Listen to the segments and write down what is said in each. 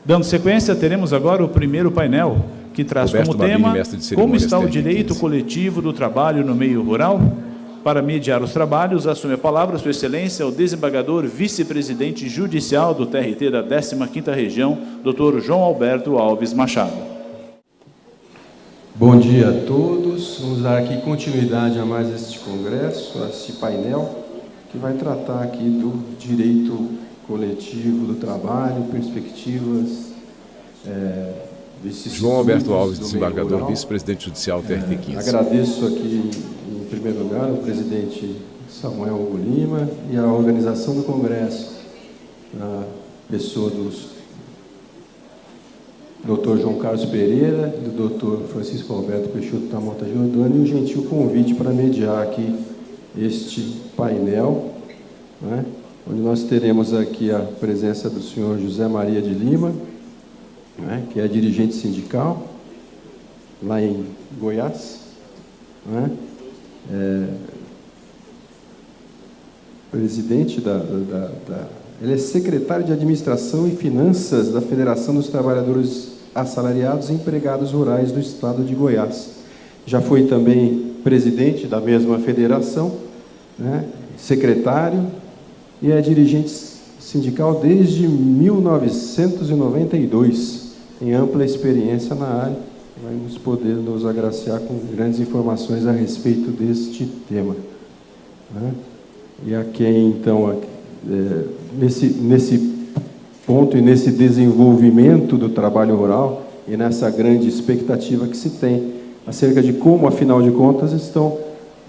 Dando sequência, teremos agora o primeiro painel, que traz como tema como está o direito coletivo do trabalho no meio rural. Para mediar os trabalhos, assume a palavra Sua Excelência, o desembargador vice-presidente judicial do TRT da 15ª Região, Dr. João Alberto Alves Machado. Bom dia a todos. Vamos dar aqui continuidade a mais este congresso, a este painel, que vai tratar aqui do direito coletivo do trabalho, perspectivas. João Alberto Alves, desembargador, vice-presidente judicial TRT 15. Agradeço aqui, em primeiro lugar, o presidente Samuel Hugo Lima e a organização do congresso, a pessoa dos Dr. João Carlos Pereira, do Dr. Francisco Alberto Peixoto da Mota Giordano, e o gentil convite para mediar aqui este painel, né, onde nós teremos aqui a presença do senhor José Maria de Lima, né, que é dirigente sindical lá em Goiás, né, presidente ele é secretário de Administração e Finanças da Federação dos Trabalhadores Assalariados e Empregados Rurais do Estado de Goiás. Já foi também presidente da mesma federação, né, secretário, e é dirigente sindical desde 1992, em ampla experiência na área. Vai poder nos agraciar com grandes informações a respeito deste tema, né? E a quem, então, nesse ponto e nesse desenvolvimento do trabalho rural e nessa grande expectativa que se tem acerca de como, afinal de contas, estão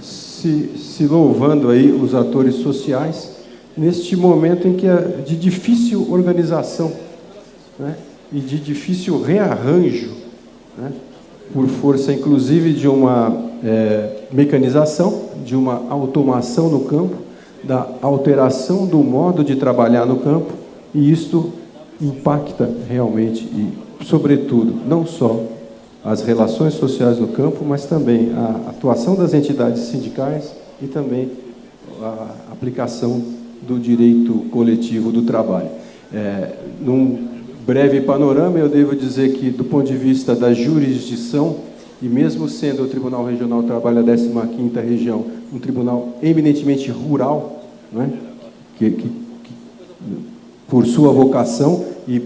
se louvando aí os atores sociais neste momento em que é de difícil organização, né, e de difícil rearranjo, né, por força, inclusive, de uma mecanização, de uma automação no campo, da alteração do modo de trabalhar no campo, e isto impacta realmente e, sobretudo, não só as relações sociais no campo, mas também a atuação das entidades sindicais e também a aplicação do direito coletivo do trabalho. Num breve panorama, eu devo dizer que, do ponto de vista da jurisdição, e mesmo sendo o Tribunal Regional do Trabalho da 15ª Região um tribunal eminentemente rural, né, que por sua vocação e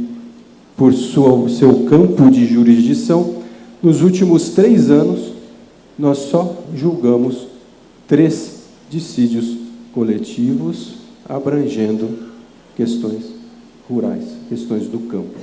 por seu campo de jurisdição, nos últimos 3 anos, nós só julgamos 3 dissídios coletivos abrangendo questões rurais, questões do campo.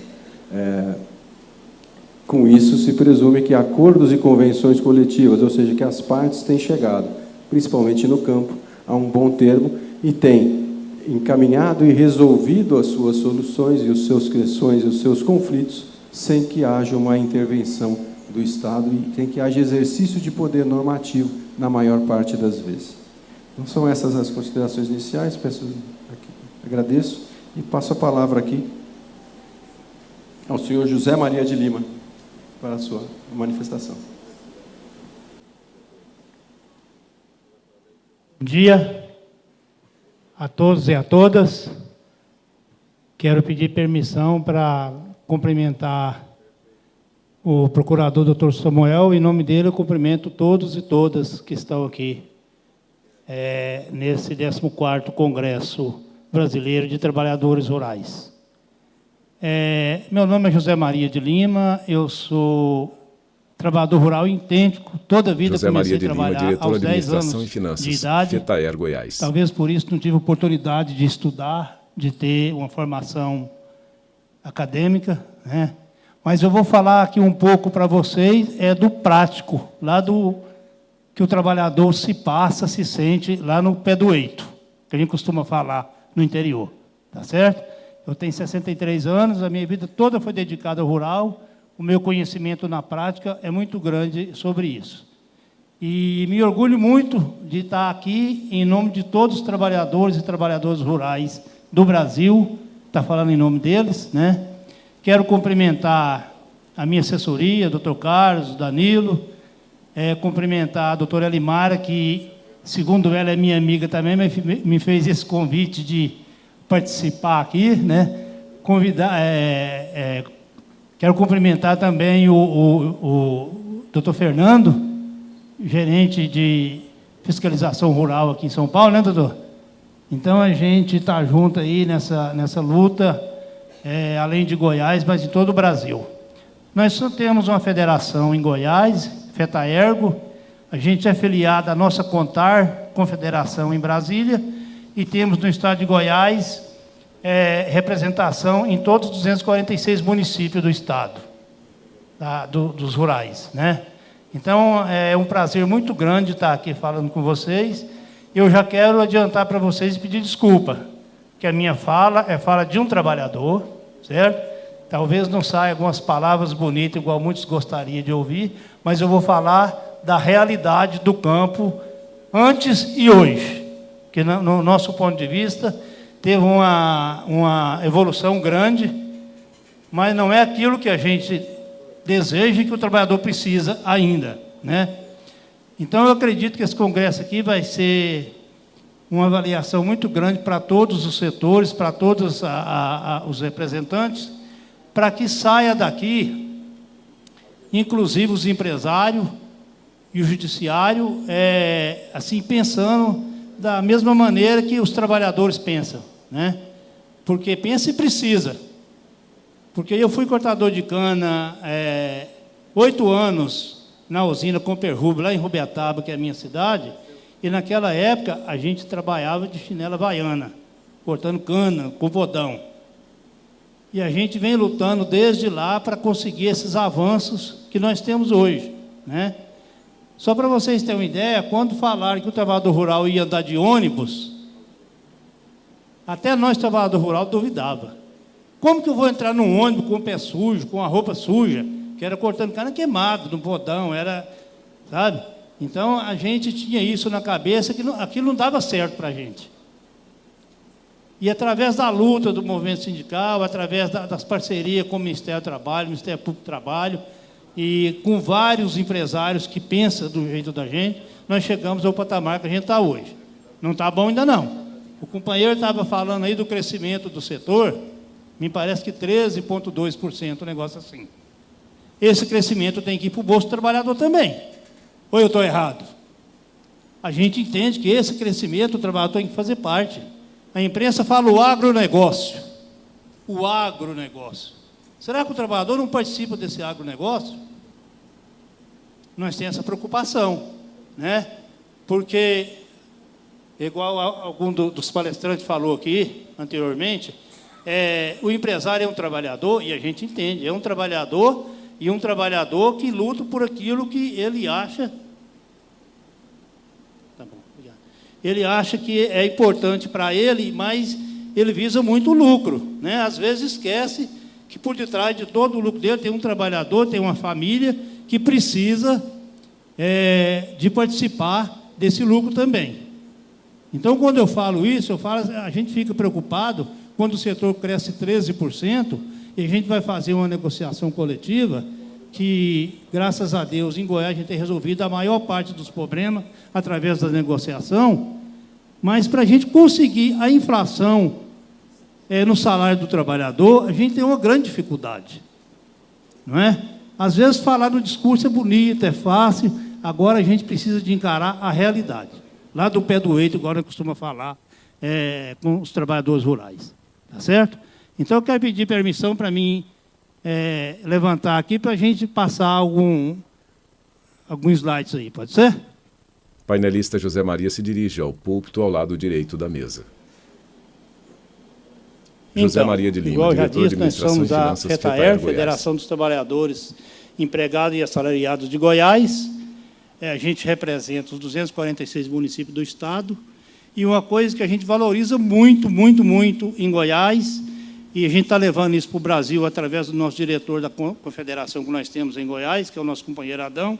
Com isso, se presume que acordos e convenções coletivas, ou seja, que as partes têm chegado, principalmente no campo, a um bom termo e têm encaminhado e resolvido as suas soluções e as suas questões e os seus conflitos sem que haja uma intervenção do Estado e sem que haja exercício de poder normativo na maior parte das vezes. Então, são essas as considerações iniciais. Agradeço e passo a palavra aqui ao senhor José Maria de Lima para a sua manifestação. Bom dia a todos e a todas. Quero pedir permissão para cumprimentar o procurador Dr. Samuel. Em nome dele, eu cumprimento todos e todas que estão aqui nesse 14º Congresso Brasileiro de Trabalhadores Rurais. Meu nome é José Maria de Lima, eu sou trabalhador rural intêntico, toda a vida comecei a trabalhar aos 10 anos de idade. FETAER, Goiás. Talvez por isso não tive oportunidade de estudar, de ter uma formação acadêmica, né? Mas eu vou falar aqui um pouco para vocês do prático, lá do que o trabalhador se sente lá no pé do eito, que a gente costuma falar no interior, tá certo? Eu tenho 63 anos, a minha vida toda foi dedicada ao rural, o meu conhecimento na prática é muito grande sobre isso. E me orgulho muito de estar aqui em nome de todos os trabalhadores e trabalhadoras rurais do Brasil, está falando em nome deles, né? Quero cumprimentar a minha assessoria, Dr. Carlos, Danilo, cumprimentar a doutora Elimara, que, segundo ela, é minha amiga também, mas me fez esse convite de participar aqui, né? quero cumprimentar também o doutor Fernando, gerente de fiscalização rural aqui em São Paulo, né, doutor? Então, a gente está junto aí nessa luta, além de Goiás, mas em todo o Brasil. Nós só temos uma federação em Goiás, FETAERGO, a gente é filiado à nossa CONTAR, Confederação em Brasília, e temos no estado de Goiás representação em todos os 246 municípios do estado, dos rurais, né? Então, é um prazer muito grande estar aqui falando com vocês. Eu já quero adiantar para vocês e pedir desculpa, que a minha fala é fala de um trabalhador, certo? Talvez não saia algumas palavras bonitas, igual muitos gostariam de ouvir, mas eu vou falar da realidade do campo antes e hoje, que no nosso ponto de vista teve uma evolução grande, mas não é aquilo que a gente deseja e que o trabalhador precisa ainda, né? Então, eu acredito que esse congresso aqui vai ser uma avaliação muito grande para todos os setores, para todos os representantes, para que saia daqui, inclusive os empresários e o judiciário, assim, pensando da mesma maneira que os trabalhadores pensam, né? Porque pensa e precisa. Porque eu fui cortador de cana 8 anos na usina Comperrub, lá em Rubiataba, que é a minha cidade, e naquela época a gente trabalhava de chinela havaiana, cortando cana com bodão. E a gente vem lutando desde lá para conseguir esses avanços que nós temos hoje, né? Só para vocês terem uma ideia, quando falaram que o trabalhador rural ia andar de ônibus, até nós, trabalhador rural, duvidava. Como que eu vou entrar num ônibus com o pé sujo, com a roupa suja, que era cortando cana queimado, no bodão, era, sabe? Então, a gente tinha isso na cabeça, que aquilo não dava certo para a gente. E através da luta do movimento sindical, através das parcerias com o Ministério do Trabalho, Ministério Público do Trabalho, e com vários empresários que pensam do jeito da gente, nós chegamos ao patamar que a gente está hoje. Não está bom ainda não. O companheiro estava falando aí do crescimento do setor, me parece que 13,2%, um negócio assim. Esse crescimento tem que ir para o bolso do trabalhador também. Ou eu estou errado? A gente entende que esse crescimento o trabalhador tem que fazer parte. A imprensa fala o agronegócio. O agronegócio. Será que o trabalhador não participa desse agronegócio? Nós temos essa preocupação, né? Porque, igual algum dos palestrantes falou aqui anteriormente, o empresário é um trabalhador, e a gente entende, é um trabalhador, e um trabalhador que luta por aquilo que ele acha. Tá bom, obrigado. Ele acha que é importante para ele, mas ele visa muito o lucro, né? Às vezes esquece que por detrás de todo o lucro dele tem um trabalhador, tem uma família que precisa de participar desse lucro também. Então, quando eu falo isso, a gente fica preocupado quando o setor cresce 13%, e a gente vai fazer uma negociação coletiva que, graças a Deus, em Goiás a gente tem resolvido a maior parte dos problemas através da negociação, mas para a gente conseguir a inflação no salário do trabalhador, a gente tem uma grande dificuldade, não é? Às vezes falar no discurso é bonito, é fácil, agora a gente precisa de encarar a realidade. Lá do pé do eito, agora eu costumo falar com os trabalhadores rurais, tá certo? Então, eu quero pedir permissão para mim levantar aqui para a gente passar alguns slides aí, pode ser? Painelista José Maria se dirige ao púlpito ao lado direito da mesa. José Maria de Lima, diretor de Administração e Finanças, FETAERGO, Federação dos Trabalhadores Empregados e Assalariados de Goiás. A gente representa os 246 municípios do estado. E uma coisa que a gente valoriza muito, muito, muito em Goiás, e a gente está levando isso para o Brasil através do nosso diretor da confederação que nós temos em Goiás, que é o nosso companheiro Adão,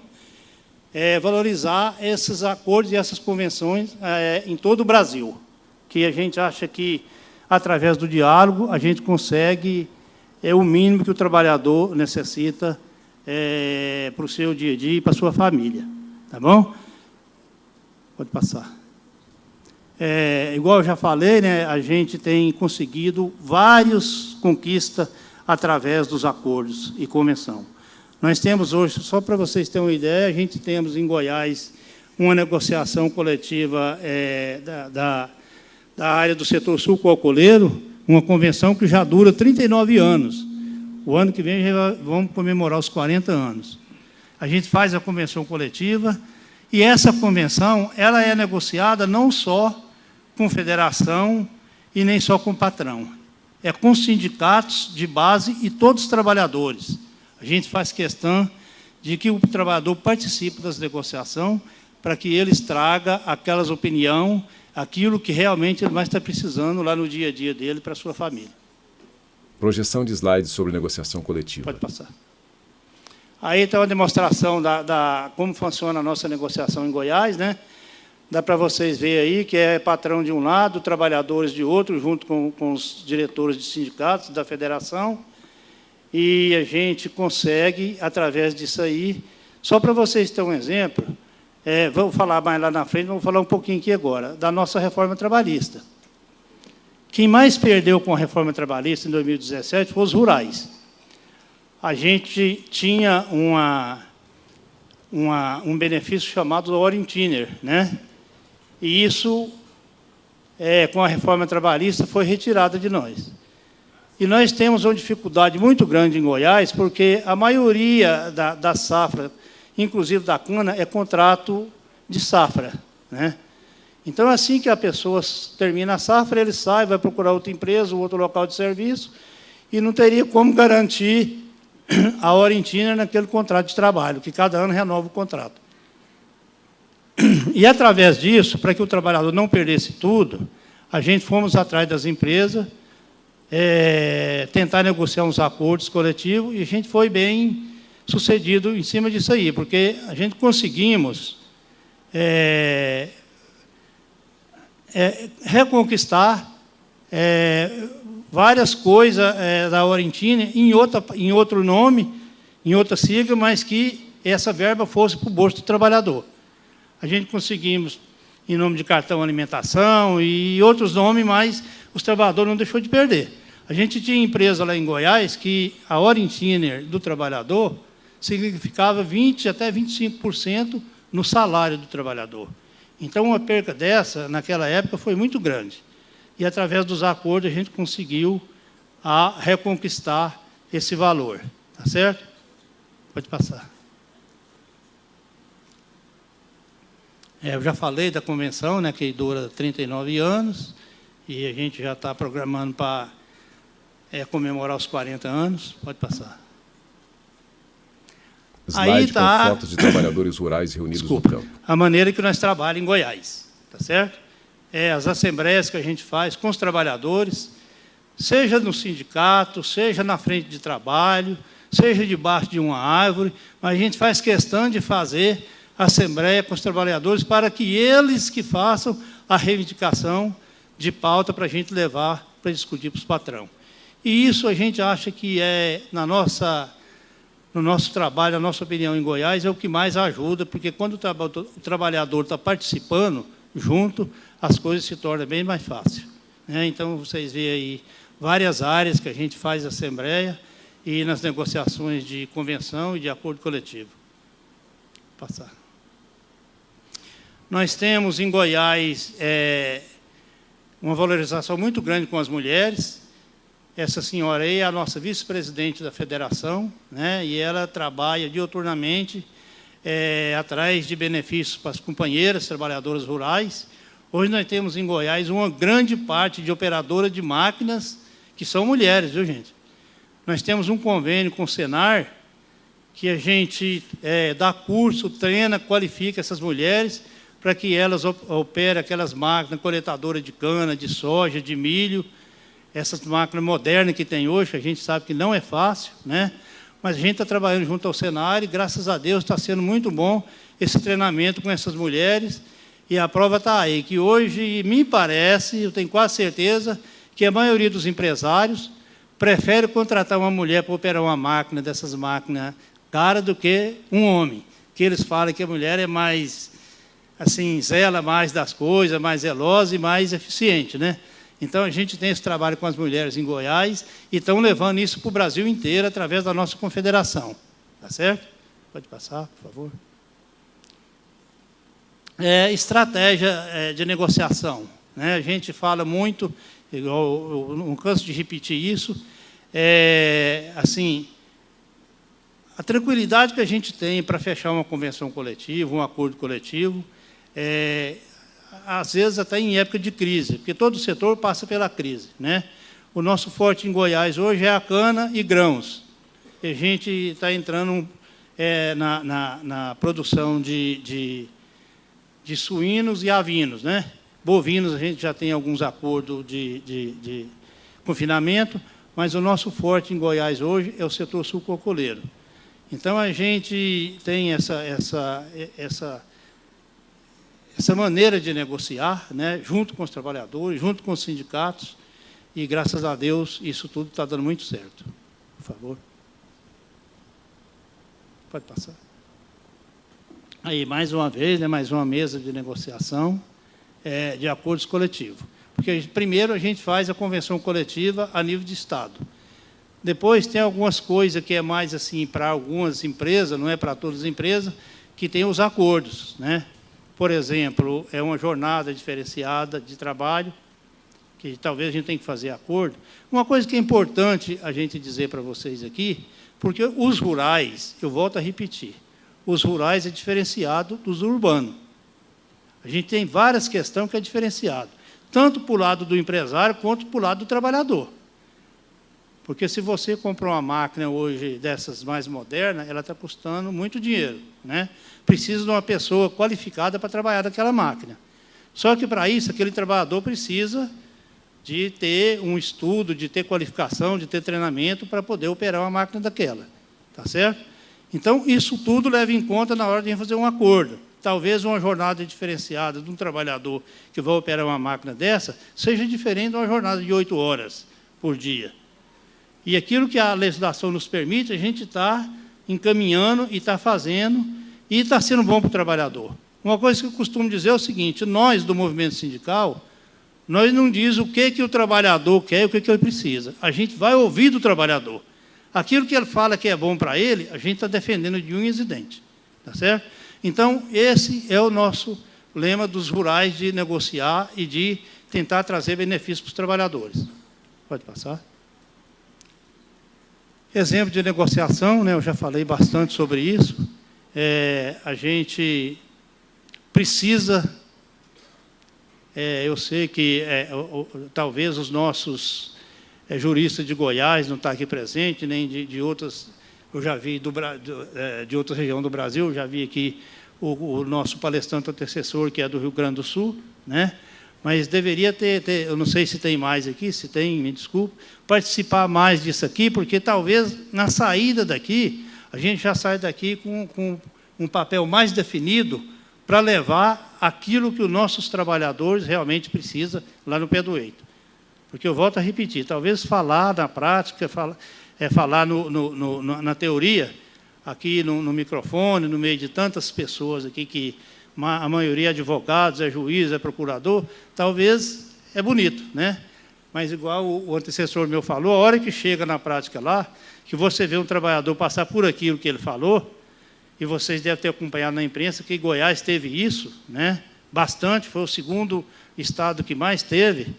valorizar esses acordos e essas convenções em todo o Brasil, que a gente acha que, através do diálogo, a gente consegue o mínimo que o trabalhador necessita para o seu dia a dia e para a sua família. Tá bom? Pode passar. igual eu já falei, né, a gente tem conseguido várias conquistas através dos acordos e convenção. Nós temos hoje, só para vocês terem uma ideia, a gente temos em Goiás uma negociação coletiva da área do setor sucroalcooleiro, uma convenção que já dura 39 anos. O ano que vem já vamos comemorar os 40 anos. A gente faz a convenção coletiva e essa convenção ela é negociada não só com federação e nem só com patrão. É com sindicatos de base e todos os trabalhadores. A gente faz questão de que o trabalhador participe das negociações para que eles tragam aquelas opiniões, aquilo que realmente ele mais está precisando lá no dia a dia dele para a sua família. Projeção de slides sobre negociação coletiva. Pode passar. Aí está uma demonstração como funciona a nossa negociação em Goiás, né? Dá para vocês verem aí que é patrão de um lado, trabalhadores de outro, junto com os diretores de sindicatos da federação, e a gente consegue, através disso aí, só para vocês terem um exemplo, vou falar mais lá na frente, vou falar um pouquinho aqui agora, da nossa reforma trabalhista. Quem mais perdeu com a reforma trabalhista em 2017 foram os rurais. A gente tinha um benefício chamado Orintiner, né? E isso, com a reforma trabalhista, foi retirada de nós. E nós temos uma dificuldade muito grande em Goiás, porque a maioria da safra, inclusive da cana, é contrato de safra, né? Então, assim que a pessoa termina a safra, ele sai, vai procurar outra empresa, outro local de serviço, e não teria como garantir a Orintiner naquele contrato de trabalho, que cada ano renova o contrato. E, através disso, para que o trabalhador não perdesse tudo, a gente fomos atrás das empresas, tentar negociar uns acordos coletivos, e a gente foi bem sucedido em cima disso aí, porque a gente conseguimos reconquistar várias coisas da Orintiner em outro nome, em outra sigla, mas que essa verba fosse para o bolso do trabalhador. A gente conseguimos em nome de cartão alimentação e outros nomes, mas os trabalhadores não deixou de perder. A gente tinha empresa lá em Goiás que a Orintiner do trabalhador significava 20% até 25% no salário do trabalhador. Então, uma perca dessa, naquela época, foi muito grande. E, através dos acordos, a gente conseguiu reconquistar esse valor. Tá certo? Pode passar. Eu já falei da convenção, né, que dura 39 anos, e a gente já está programando para comemorar os 40 anos. Pode passar. Slide aí tá, com fotos de trabalhadores rurais reunidos no campo. A maneira que nós trabalhamos em Goiás, tá certo? As assembleias que a gente faz com os trabalhadores, seja no sindicato, seja na frente de trabalho, seja debaixo de uma árvore, mas a gente faz questão de fazer assembleia com os trabalhadores para que eles que façam a reivindicação de pauta para a gente levar para discutir para os patrão. E isso a gente acha que no nosso trabalho, a nossa opinião em Goiás, é o que mais ajuda, porque quando o trabalhador está participando junto, as coisas se tornam bem mais fáceis. Então, vocês veem aí várias áreas que a gente faz assembleia e nas negociações de convenção e de acordo coletivo. Vou passar. Nós temos em Goiás uma valorização muito grande com as mulheres. Essa senhora aí é a nossa vice-presidente da federação, né? E ela trabalha diuturnamente atrás de benefícios para as companheiras trabalhadoras rurais. Hoje nós temos em Goiás uma grande parte de operadoras de máquinas que são mulheres, viu, gente? Nós temos um convênio com o Senar, que a gente dá curso, treina, qualifica essas mulheres para que elas operem aquelas máquinas coletadoras de cana, de soja, de milho, essas máquinas modernas que tem hoje. A gente sabe que não é fácil, né? Mas a gente está trabalhando junto ao Senar e, graças a Deus, está sendo muito bom esse treinamento com essas mulheres. E a prova está aí, que hoje, me parece, eu tenho quase certeza, que a maioria dos empresários prefere contratar uma mulher para operar uma máquina, dessas máquinas caras, do que um homem. Que eles falam que a mulher é mais assim, zela mais das coisas, mais zelosa e mais eficiente, né? Então, a gente tem esse trabalho com as mulheres em Goiás e estão levando isso para o Brasil inteiro através da nossa confederação. Tá certo? Pode passar, por favor. Estratégia de negociação, né? A gente fala muito, igual, eu não canso de repetir isso, assim, a tranquilidade que a gente tem para fechar uma convenção coletiva, um acordo coletivo, às vezes até em época de crise, porque todo setor passa pela crise, né? O nosso forte em Goiás hoje é a cana e grãos. E a gente está entrando na produção de suínos e avinos, né? Bovinos, a gente já tem alguns acordos de confinamento, mas o nosso forte em Goiás hoje é o setor sucrocoleiro. Então, a gente tem essa maneira de negociar, né, junto com os trabalhadores, junto com os sindicatos, e, graças a Deus, isso tudo está dando muito certo. Por favor. Pode passar. Aí, mais uma vez, né, mais uma mesa de negociação de acordos coletivos. Porque, primeiro, a gente faz a convenção coletiva a nível de Estado. Depois, tem algumas coisas que é mais assim para algumas empresas, não é para todas as empresas, que tem os acordos, né? Por exemplo, é uma jornada diferenciada de trabalho, que talvez a gente tenha que fazer acordo. Uma coisa que é importante a gente dizer para vocês aqui, porque os rurais, eu volto a repetir, os rurais é diferenciado dos urbanos. A gente tem várias questões que é diferenciado, tanto para o lado do empresário, quanto para o lado do trabalhador. Porque se você comprar uma máquina hoje dessas mais modernas, ela está custando muito dinheiro, né? Precisa de uma pessoa qualificada para trabalhar naquela máquina. Só que, para isso, aquele trabalhador precisa de ter um estudo, de ter qualificação, de ter treinamento para poder operar uma máquina daquela. Tá certo? Então, isso tudo leva em conta na hora de fazer um acordo. Talvez uma jornada diferenciada de um trabalhador que vai operar uma máquina dessa seja diferente de uma jornada de 8 horas por dia. E aquilo que a legislação nos permite, a gente está encaminhando e está fazendo, e está sendo bom para o trabalhador. Uma coisa que eu costumo dizer é o seguinte: nós, do movimento sindical, nós não dizemos o que o trabalhador quer e o que ele precisa. A gente vai ouvir do trabalhador. Aquilo que ele fala que é bom para ele, a gente está defendendo de unhas e dentes. Tá certo? Então, esse é o nosso lema dos rurais, de negociar e de tentar trazer benefícios para os trabalhadores. Pode passar. Exemplo de negociação, né, eu já falei bastante sobre isso. A gente precisa, eu sei que talvez os nossos juristas de Goiás não estão aqui presentes, nem de outras, eu já vi de outra região do Brasil, eu já vi aqui o nosso palestrante antecessor, que é do Rio Grande do Sul, né? Mas deveria ter, eu não sei se tem mais aqui, se tem, me desculpe, participar mais disso aqui, porque talvez na saída daqui, a gente já sai daqui com um papel mais definido para levar aquilo que os nossos trabalhadores realmente precisam lá no pé do eito. Porque eu volto a repetir, talvez falar na prática, falar na teoria, aqui no microfone, no meio de tantas pessoas aqui que a maioria é advogados, é juiz, é procurador, talvez é bonito, né? Mas, igual o antecessor meu falou, a hora que chega na prática lá, que você vê um trabalhador passar por aquilo que ele falou, e vocês devem ter acompanhado na imprensa que Goiás teve isso, né? Bastante, foi o segundo estado que mais teve,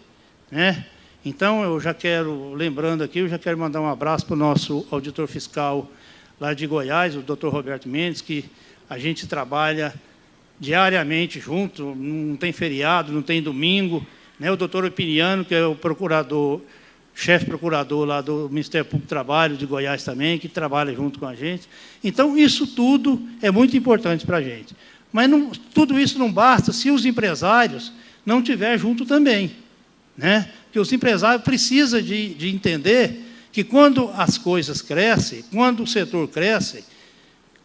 né? Então, eu já quero, lembrando aqui, eu já quero mandar um abraço para o nosso auditor fiscal lá de Goiás, o doutor Roberto Mendes, que a gente trabalha diariamente junto, não tem feriado, não tem domingo, né? O doutor Opiniano, que é o procurador, chefe procurador lá do Ministério Público do Trabalho de Goiás também, que trabalha junto com a gente. Então, isso tudo é muito importante para a gente. Mas tudo isso não basta se os empresários não estiverem junto também, né? Porque os empresários precisam de entender que quando as coisas crescem, quando o setor cresce,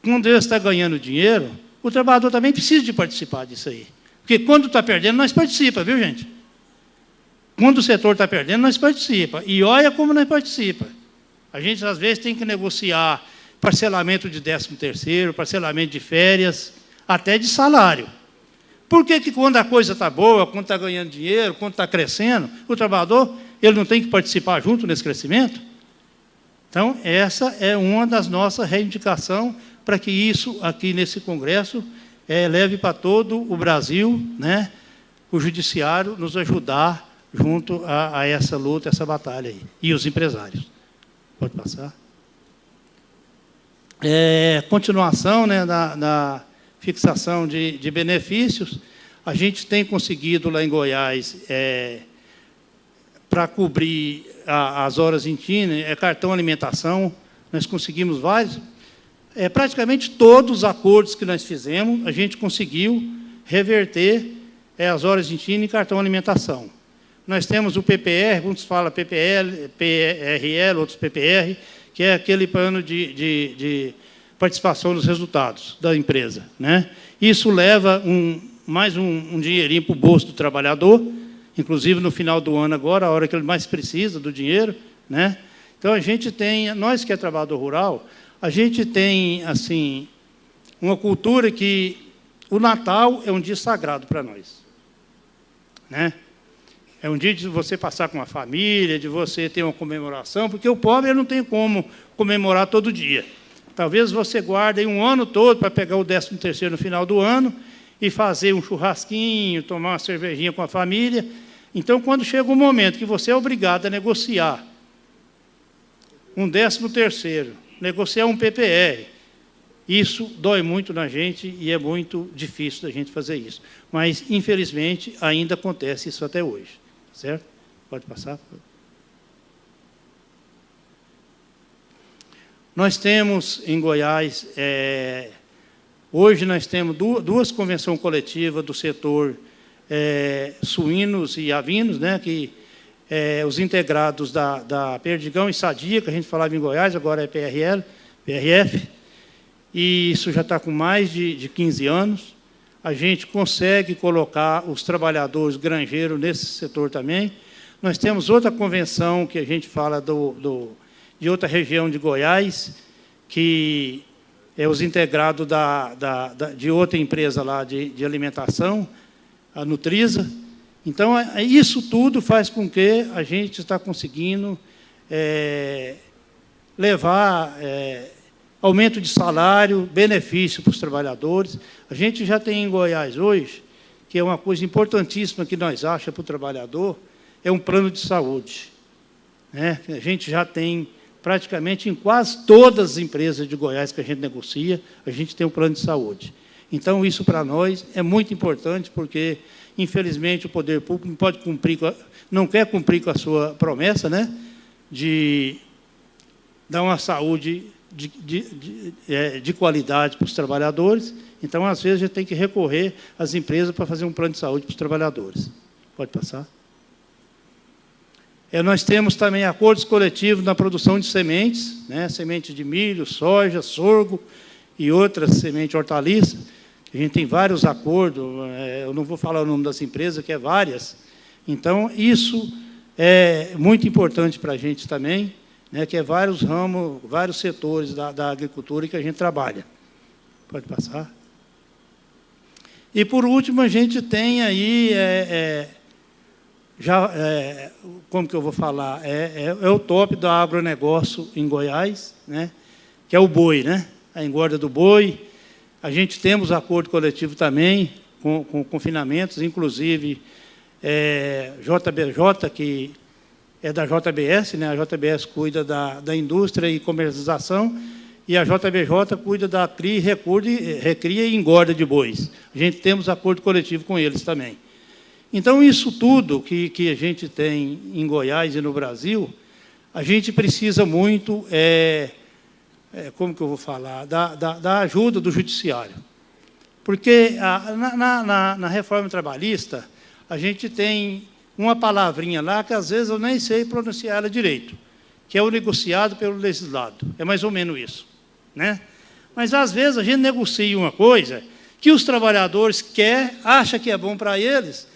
quando ele está ganhando dinheiro, o trabalhador também precisa de participar disso aí. Porque quando está perdendo, nós participamos, viu, gente? Quando o setor está perdendo, nós participamos. E olha como nós participamos. A gente, às vezes, tem que negociar parcelamento de 13º, parcelamento de férias, até de salário. Por que quando a coisa está boa, quando está ganhando dinheiro, quando está crescendo, o trabalhador ele não tem que participar junto nesse crescimento? Então, essa é uma das nossas reivindicações para que isso, aqui nesse Congresso, leve para todo o Brasil, né, o Judiciário nos ajudar junto a essa luta, essa batalha aí. E os empresários. Pode passar. Continuação, né, da fixação de benefícios, a gente tem conseguido lá em Goiás, para cobrir as horas em Tine, cartão alimentação, nós conseguimos vários, praticamente todos os acordos que nós fizemos, a gente conseguiu reverter as horas em Tine em cartão alimentação. Nós temos o PPR, uns falam PPL, PRL, outros PPR, que é aquele plano de participação nos resultados da empresa, né? Isso leva mais um dinheirinho para o bolso do trabalhador, inclusive no final do ano agora, a hora que ele mais precisa do dinheiro, né? Então, a gente tem, nós que é trabalhador rural, a gente tem, assim, uma cultura que o Natal é um dia sagrado para nós, né? É um dia de você passar com a família, de você ter uma comemoração, porque o pobre ele não tem como comemorar todo dia. Talvez você guarde um ano todo para pegar o 13º no final do ano e fazer um churrasquinho, tomar uma cervejinha com a família. Então, quando chega um momento que você é obrigado a negociar um 13º, negociar um PPR, isso dói muito na gente e é muito difícil da gente fazer isso. Mas, infelizmente, ainda acontece isso até hoje. Certo? Pode passar. Nós temos em Goiás, hoje nós temos duas convenções coletivas do setor suínos e avinos, né, que os integrados da Perdigão e Sadia, que a gente falava em Goiás, agora é PRF, e isso já está com mais de 15 anos. A gente consegue colocar os trabalhadores granjeiros nesse setor também. Nós temos outra convenção que a gente fala de outra região de Goiás, que é os integrados de outra empresa lá de alimentação, a Nutrisa. Então, isso tudo faz com que a gente está conseguindo levar aumento de salário, benefício para os trabalhadores. A gente já tem em Goiás hoje, que é uma coisa importantíssima que nós achamos para o trabalhador, é um plano de saúde, né? A gente já tem praticamente em quase todas as empresas de Goiás que a gente negocia, a gente tem um plano de saúde. Então, isso para nós é muito importante, porque, infelizmente, o poder público não quer cumprir com a sua promessa, né, de dar uma saúde de qualidade para os trabalhadores. Então, às vezes, a gente tem que recorrer às empresas para fazer um plano de saúde para os trabalhadores. Pode passar. Nós temos também acordos coletivos na produção de sementes, né, sementes de milho, soja, sorgo e outras sementes hortaliças. A gente tem vários acordos, eu não vou falar o nome das empresas, que é várias. Então, isso é muito importante para a gente também, né, que é vários ramos, vários setores da agricultura que a gente trabalha. Pode passar. E, por último, a gente tem aí, como que eu vou falar, é o top do agronegócio em Goiás, né, que é o boi, né, a engorda do boi. A gente temos acordo coletivo também, com confinamentos, inclusive JBJ, que é da JBS, né? A JBS cuida da indústria e comercialização, e a JBJ cuida da cria, recria e engorda de bois. A gente temos acordo coletivo com eles também. Então, isso tudo que a gente tem em Goiás e no Brasil, a gente precisa muito, como que eu vou falar, da ajuda do judiciário. Porque na reforma trabalhista, a gente tem uma palavrinha lá que, às vezes, eu nem sei pronunciar ela direito, que é o negociado pelo legislado. É mais ou menos isso, né? Mas, às vezes, a gente negocia uma coisa que os trabalhadores acham que é bom para eles,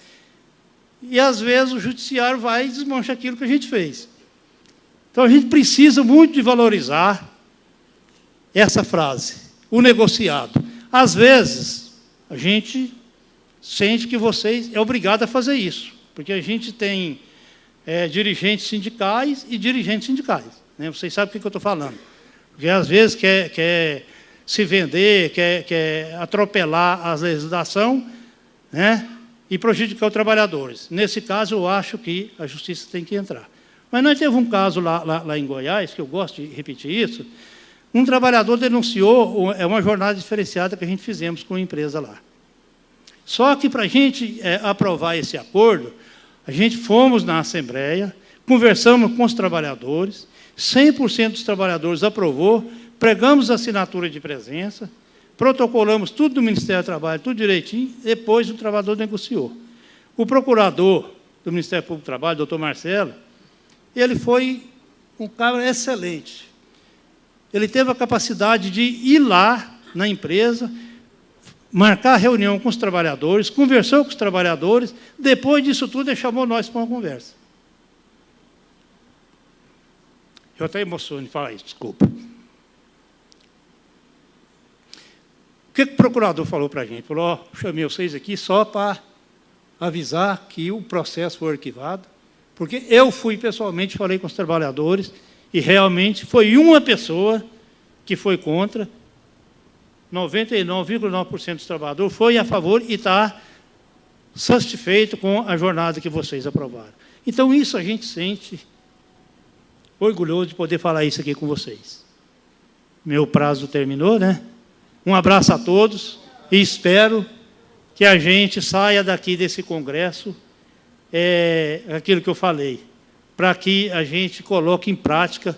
e, às vezes, o judiciário vai e desmancha aquilo que a gente fez. Então, a gente precisa muito de valorizar essa frase, o negociado. Às vezes, a gente sente que vocês é obrigado a fazer isso, porque a gente tem dirigentes sindicais e dirigentes sindicais, né? Vocês sabem o que eu estou falando. Porque, às vezes, quer se vender, quer atropelar a legislação, né? E prejudicar os trabalhadores. Nesse caso, eu acho que a justiça tem que entrar. Mas nós teve um caso lá em Goiás, que eu gosto de repetir isso, um trabalhador denunciou uma jornada diferenciada que a gente fizemos com a empresa lá. Só que, para a gente aprovar esse acordo, a gente fomos na Assembleia, conversamos com os trabalhadores, 100% dos trabalhadores aprovou, pregamos a assinatura de presença, protocolamos tudo do Ministério do Trabalho, tudo direitinho, depois o trabalhador negociou. O procurador do Ministério Público do Trabalho, doutor Marcelo, ele foi um cara excelente. Ele teve a capacidade de ir lá na empresa, marcar reunião com os trabalhadores, conversou com os trabalhadores, depois disso tudo ele chamou nós para uma conversa. Eu até emociono de falar isso, desculpa. O que o procurador falou para a gente? Falou, chamei vocês aqui só para avisar que o processo foi arquivado, porque eu fui pessoalmente, falei com os trabalhadores, e realmente foi uma pessoa que foi contra, 99,9% dos trabalhadores foi a favor e está satisfeito com a jornada que vocês aprovaram. Então, isso a gente sente orgulhoso de poder falar isso aqui com vocês. Meu prazo terminou, né? Um abraço a todos e espero que a gente saia daqui desse congresso aquilo que eu falei, para que a gente coloque em prática,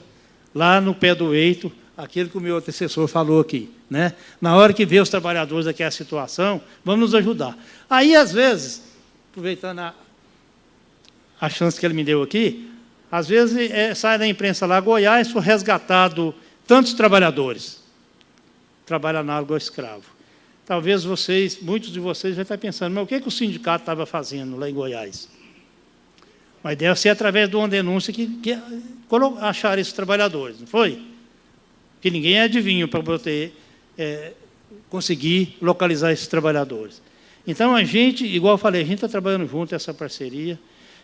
lá no pé do eito, aquilo que o meu antecessor falou aqui, né? Na hora que vê os trabalhadores aqui a situação, vamos nos ajudar. Aí, às vezes, aproveitando a chance que ele me deu aqui, às vezes sai da imprensa lá, Goiás foi resgatado tantos trabalhadores, trabalho análogo ao escravo. Talvez vocês, muitos de vocês, já estão pensando, mas o que o sindicato estava fazendo lá em Goiás? Mas deve ser através de uma denúncia que acharam esses trabalhadores, não foi? Que ninguém é adivinho para poder conseguir localizar esses trabalhadores. Então, a gente, igual eu falei, a gente está trabalhando junto, essa parceria,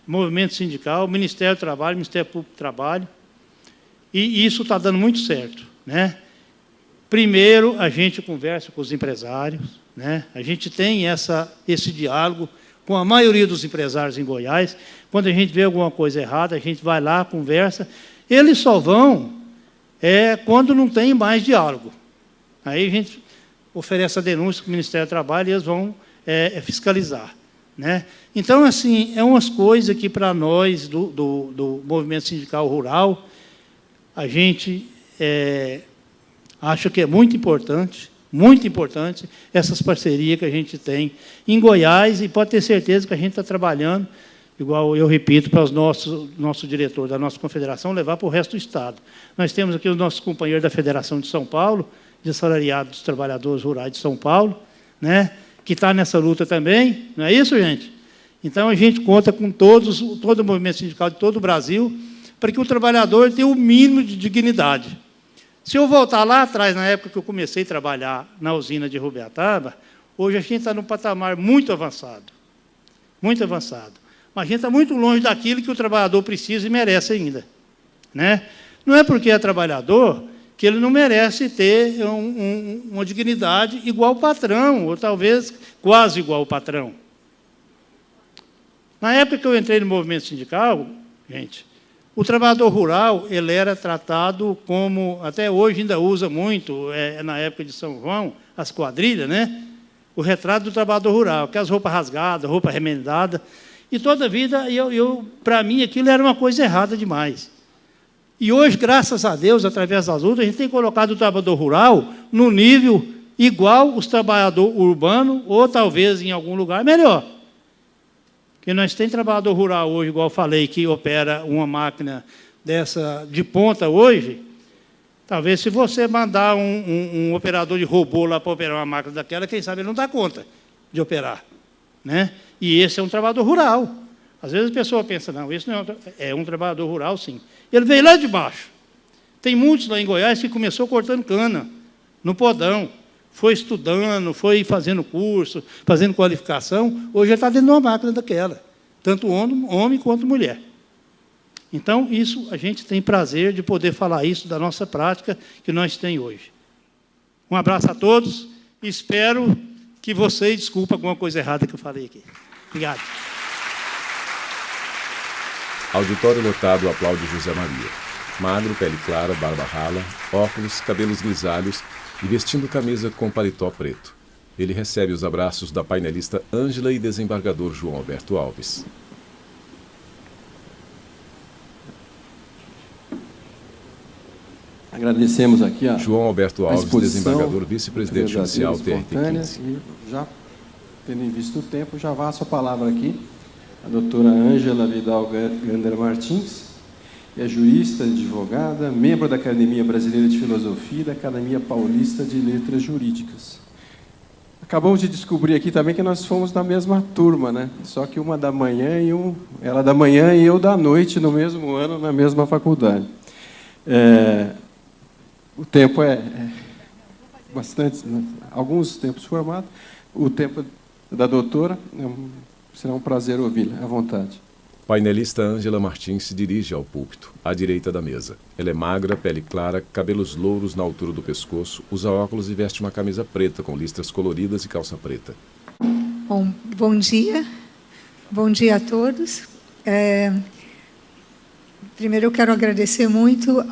movimento sindical, Ministério do Trabalho, Ministério Público do Trabalho, e isso está dando muito certo, né? Primeiro, a gente conversa com os empresários, né? A gente tem esse diálogo com a maioria dos empresários em Goiás. Quando a gente vê alguma coisa errada, a gente vai lá, conversa. Eles só vão quando não tem mais diálogo. Aí a gente oferece a denúncia para o Ministério do Trabalho e eles vão fiscalizar, né? Então, assim, umas coisas que, para nós, do movimento sindical rural, a gente acha que é muito importante essas parcerias que a gente tem em Goiás, e pode ter certeza que a gente está trabalhando, igual eu repito, para o nosso diretor da nossa confederação, levar para o resto do Estado. Nós temos aqui os nossos companheiros da Federação de São Paulo, de assalariados dos trabalhadores rurais de São Paulo, né, que está nessa luta também, não é isso, gente? Então, a gente conta com todo o movimento sindical de todo o Brasil, para que o trabalhador tenha o mínimo de dignidade. Se eu voltar lá atrás, na época que eu comecei a trabalhar na usina de Rubiataba, hoje a gente está num patamar muito avançado. Muito avançado. Mas a gente está muito longe daquilo que o trabalhador precisa e merece ainda, né? Não é porque é trabalhador que ele não merece ter uma dignidade igual ao patrão, ou talvez quase igual ao patrão. Na época que eu entrei no movimento sindical, gente, o trabalhador rural ele era tratado como, até hoje ainda usa muito, na época de São João, as quadrilhas, né? O retrato do trabalhador rural, aquelas roupas rasgadas, roupa remendada. E toda a vida, para mim, aquilo era uma coisa errada demais. E hoje, graças a Deus, através das lutas, a gente tem colocado o trabalhador rural no nível igual os trabalhadores urbanos, ou talvez em algum lugar melhor. Porque nós temos trabalhador rural hoje, igual eu falei, que opera uma máquina dessa de ponta hoje. Talvez, se você mandar um operador de robô lá para operar uma máquina daquela, quem sabe ele não dá conta de operar, né? E esse é um trabalhador rural. Às vezes a pessoa pensa, não, esse não é um trabalhador rural, sim. Ele veio lá de baixo. Tem muitos lá em Goiás que começou cortando cana, no podão. foi estudando, foi fazendo curso, fazendo qualificação, hoje ele está dentro de uma máquina daquela, tanto homem quanto mulher. Então, isso, a gente tem prazer de poder falar isso da nossa prática que nós temos hoje. Um abraço a todos, espero que vocês desculpem alguma coisa errada que eu falei aqui. Obrigado. Auditório lotado aplaude José Maria. Magro, pele clara, barba rala, óculos, cabelos grisalhos e vestindo camisa com paletó preto. Ele recebe os abraços da painelista Ângela e desembargador João Alberto Alves. Agradecemos aqui a João Alberto Alves, desembargador, vice-presidente judicial TRT15. E já, tendo em vista o tempo, já passo a palavra aqui a doutora Ângela Vidal Gander Martins, que é jurista, advogada, membro da Academia Brasileira de Filosofia e da Academia Paulista de Letras Jurídicas. Acabamos de descobrir aqui também que nós fomos da mesma turma, né? Só que uma da manhã ela da manhã e eu da noite, no mesmo ano, na mesma faculdade. O tempo é bastante, alguns tempos formado. O tempo da doutora, será um prazer ouvi-la, à vontade. Painelista Ângela Martins se dirige ao púlpito, à direita da mesa. Ela é magra, pele clara, cabelos louros na altura do pescoço, usa óculos e veste uma camisa preta com listras coloridas e calça preta. Bom dia. Bom dia a todos. Primeiro eu quero agradecer muito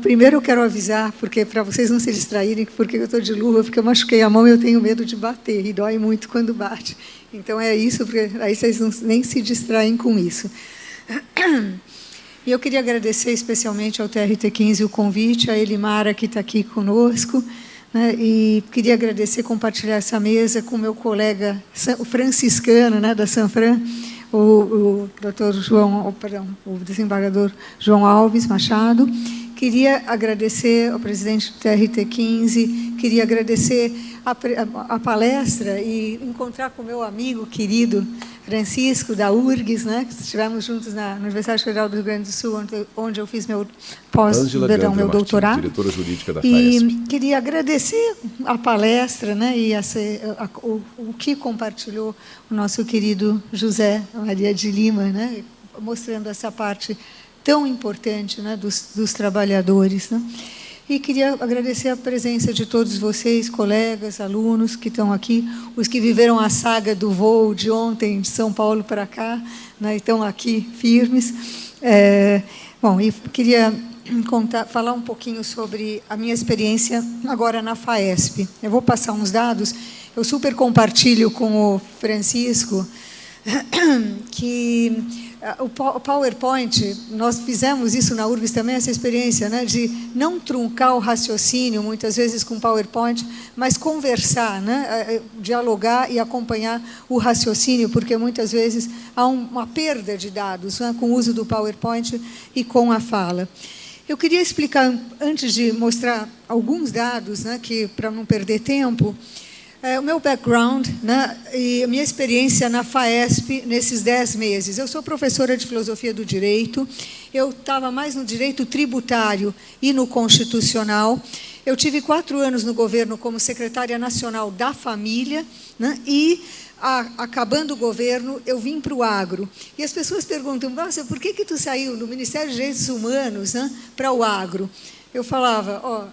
primeiro eu quero avisar, porque para vocês não se distraírem, porque eu estou de luva, porque eu machuquei a mão e eu tenho medo de bater, e dói muito quando bate. Então, é isso, porque aí vocês nem se distraem com isso. E eu queria agradecer especialmente ao TRT15 o convite, a Elimara, que está aqui conosco, né, e queria agradecer, compartilhar essa mesa com o meu colega franciscano, né, da Sanfran, o desembargador João Alves Machado. Queria agradecer ao presidente do TRT15, queria agradecer a palestra e encontrar com o meu amigo querido Francisco, da URGS, né, que estivemos juntos na Universidade Federal do Rio Grande do Sul, onde eu fiz meu meu doutorado. Diretora jurídica da FAESP. E queria agradecer a palestra, né, e o que compartilhou o nosso querido José Maria de Lima, né, mostrando essa parte tão importante, né, dos trabalhadores, né? E queria agradecer a presença de todos vocês, colegas, alunos que estão aqui, os que viveram a saga do voo de ontem, de São Paulo para cá, né, e estão aqui firmes. E queria falar um pouquinho sobre a minha experiência agora na FAESP. Eu vou passar uns dados, eu super compartilho com o Francisco, que o PowerPoint, nós fizemos isso na URGS também, essa experiência, né, de não truncar o raciocínio, muitas vezes com PowerPoint, mas conversar, né, dialogar e acompanhar o raciocínio, porque muitas vezes há uma perda de dados, né, com o uso do PowerPoint e com a fala. Eu queria explicar, antes de mostrar alguns dados, né, para não perder tempo, o meu background, né, e a minha experiência na FAESP nesses 10 meses. Eu sou professora de filosofia do direito, eu estava mais no direito tributário e no constitucional. Eu tive 4 anos no governo como secretária nacional da família, né, e, acabando o governo, eu vim para o agro. E as pessoas perguntam, nossa, por que tu saiu do Ministério de Direitos Humanos, né, para o agro? Eu falava,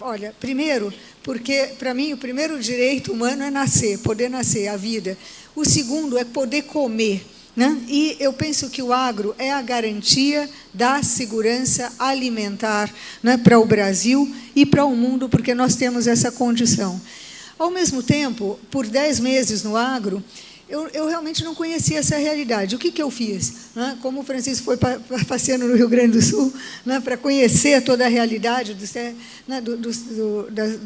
olha, primeiro, porque, para mim, o primeiro direito humano é nascer, poder nascer, a vida. O segundo é poder comer, né? E eu penso que o agro é a garantia da segurança alimentar, né, para o Brasil e para o mundo, porque nós temos essa condição. Ao mesmo tempo, por 10 meses no agro, eu realmente não conhecia essa realidade. O que eu fiz? Né? Como o Francisco foi passeando no Rio Grande do Sul, né, para conhecer toda a realidade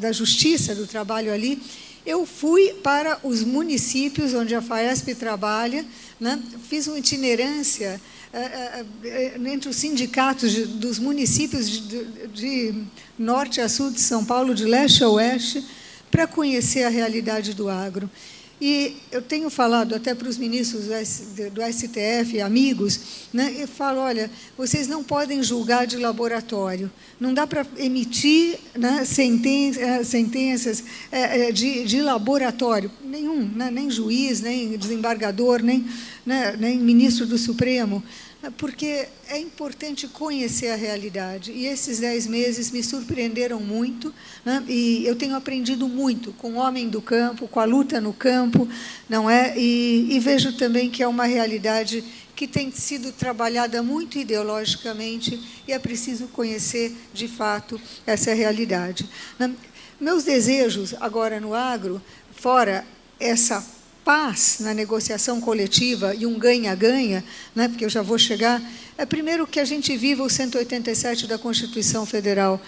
da justiça, do trabalho ali, eu fui para os municípios onde a FAESP trabalha, né, fiz uma itinerância entre os sindicatos dos municípios de norte a sul de São Paulo, de leste a oeste, para conhecer a realidade do agro. E eu tenho falado até para os ministros do STF, amigos, né, eu falo, olha, vocês não podem julgar de laboratório, não dá para emitir, né, sentenças de laboratório, nenhum, né, nem juiz, nem desembargador, nem ministro do Supremo, porque é importante conhecer a realidade. E esses 10 meses me surpreenderam muito, né? E eu tenho aprendido muito com o homem do campo, com a luta no campo, não é? E vejo também que é uma realidade que tem sido trabalhada muito ideologicamente e é preciso conhecer, de fato, essa realidade. Meus desejos agora no agro, fora essa paz na negociação coletiva e um ganha-ganha, né, porque eu já vou chegar, primeiro que a gente viva o 187 da Constituição Federal,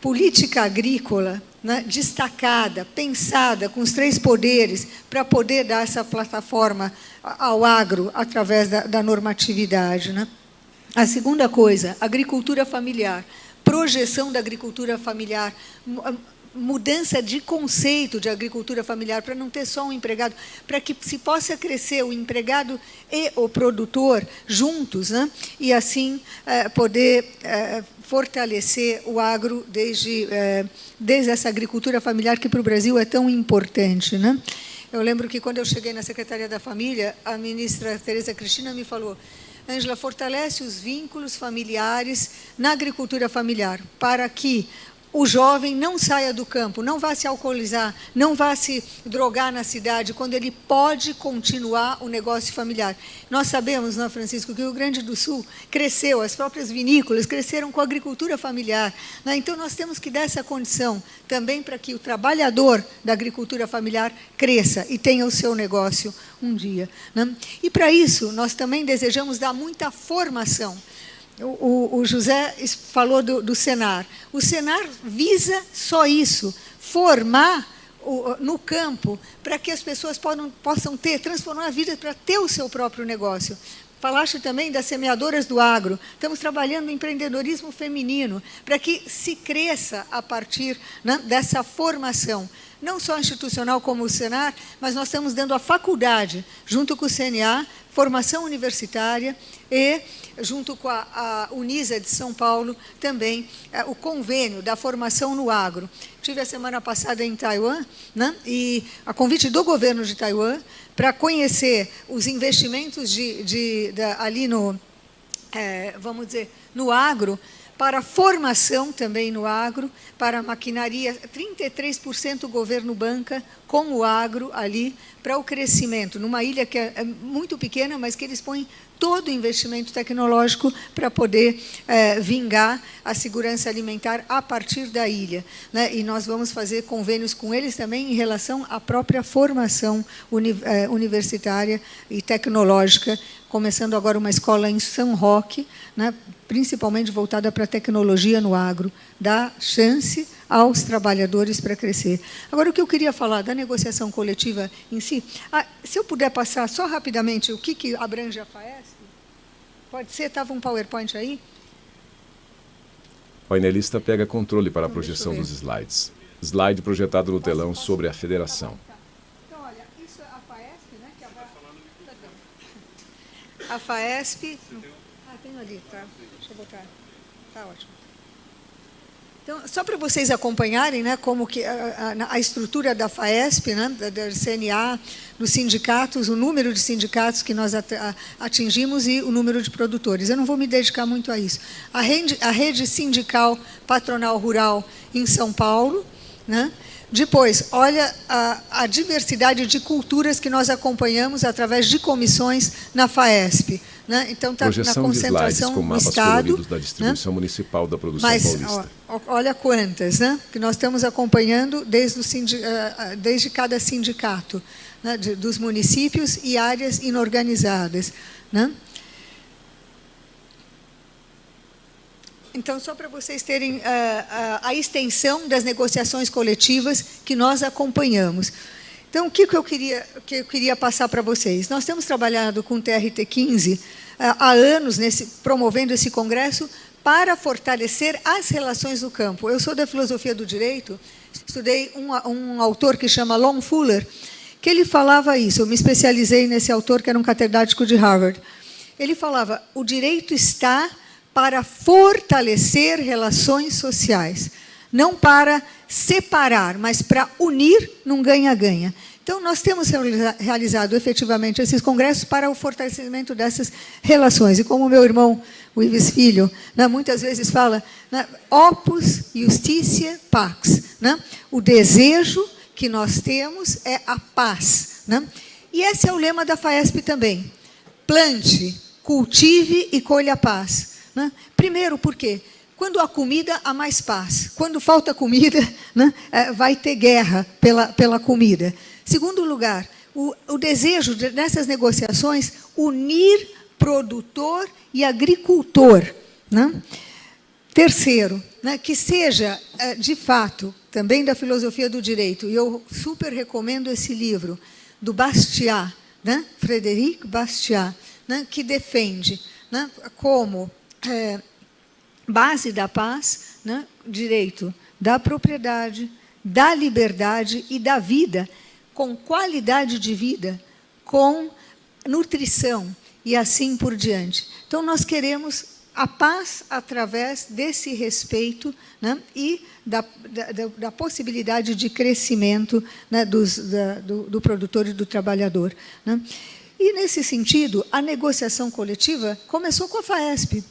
política agrícola, né, destacada, pensada, com os 3 poderes, para poder dar essa plataforma ao agro através da normatividade. Né. A segunda coisa, agricultura familiar, projeção da agricultura familiar, mudança de conceito de agricultura familiar, para não ter só um empregado, para que se possa crescer o empregado e o produtor juntos, né? E assim poder fortalecer o agro desde essa agricultura familiar que para o Brasil é tão importante, né? Eu lembro que quando eu cheguei na Secretaria da Família, a ministra Tereza Cristina me falou: Ângela, fortalece os vínculos familiares na agricultura familiar, para que o jovem não saia do campo, não vá se alcoolizar, não vá se drogar na cidade, quando ele pode continuar o negócio familiar. Nós sabemos, não é, Francisco, que o Rio Grande do Sul cresceu, as próprias vinícolas cresceram com a agricultura familiar, né? Então, nós temos que dar essa condição também para que o trabalhador da agricultura familiar cresça e tenha o seu negócio um dia, né? E, para isso, nós também desejamos dar muita formação. O José falou do Senar. O Senar visa só isso, formar no campo, para que as pessoas possam transformar a vida para ter o seu próprio negócio. Falaste também das semeadoras do agro. Estamos trabalhando no empreendedorismo feminino, para que se cresça a partir, né, dessa formação. Não só institucional como o Senar, mas nós estamos dando a faculdade, junto com o CNA, formação universitária e, junto com a Unisa de São Paulo, também o convênio da formação no agro. Estive a semana passada em Taiwan, né, e a convite do governo de Taiwan, para conhecer os investimentos ali no, vamos dizer, no agro, para formação também no agro, para maquinaria, 33% o governo banca com o agro ali, para o crescimento, numa ilha que é muito pequena, mas que eles põem todo o investimento tecnológico para poder vingar a segurança alimentar a partir da ilha, né? E nós vamos fazer convênios com eles também em relação à própria formação universitária e tecnológica, começando agora uma escola em São Roque, né, principalmente voltada para a tecnologia no agro, dá chance aos trabalhadores para crescer. Agora, o que eu queria falar da negociação coletiva em si, se eu puder passar só rapidamente o que abrange a FAESP, pode ser? Estava um PowerPoint aí? O painelista pega controle para a projeção dos slides. Slide projetado no telão sobre a federação. Então, olha, isso é a FAESP, né? A FAESP... tenho ali, tá? Deixa eu botar. Tá ótimo. Então, só para vocês acompanharem, né, como que a estrutura da FAESP, né, da CNA, dos sindicatos, o número de sindicatos que nós atingimos e o número de produtores. Eu não vou me dedicar muito a isso. A rede sindical patronal rural em São Paulo, né? Depois, olha a diversidade de culturas que nós acompanhamos através de comissões na FAESP. Né? Então, está na concentração com mapas no Estado, coloridos da distribuição, né, municipal da produção paulista. Olha quantas, né, que nós estamos acompanhando desde cada sindicato, né, dos municípios e áreas inorganizadas. Né? Então, só para vocês terem a extensão das negociações coletivas que nós acompanhamos. Então, o que eu queria passar para vocês? Nós temos trabalhado com o TRT15 há anos, promovendo esse congresso para fortalecer as relações no campo. Eu sou da filosofia do direito, estudei um autor que chama Lon Fuller, que ele falava isso. Eu me especializei nesse autor, que era um catedrático de Harvard. Ele falava: o direito está para fortalecer relações sociais, não para separar, mas para unir num ganha-ganha. Então, nós temos realizado efetivamente esses congressos para o fortalecimento dessas relações. E como o meu irmão, o Ives Filho, muitas vezes fala, opus iustitia pax. O desejo que nós temos é a paz. E esse é o lema da FAESP também. Plante, cultive e colha a paz. Primeiro, por quê? Quando há comida, há mais paz. Quando falta comida, vai ter guerra pela comida. Segundo lugar, o desejo nessas negociações unir produtor e agricultor. Terceiro, que seja, de fato, também da filosofia do direito, e eu super recomendo esse livro, do Bastiat, Frédéric Bastiat, que defende como base da paz, direito da propriedade, da liberdade e da vida, com qualidade de vida, com nutrição e assim por diante. Então, nós queremos a paz através desse respeito e da possibilidade de crescimento do produtor e do trabalhador. E, nesse sentido, a negociação coletiva começou com a FAESP.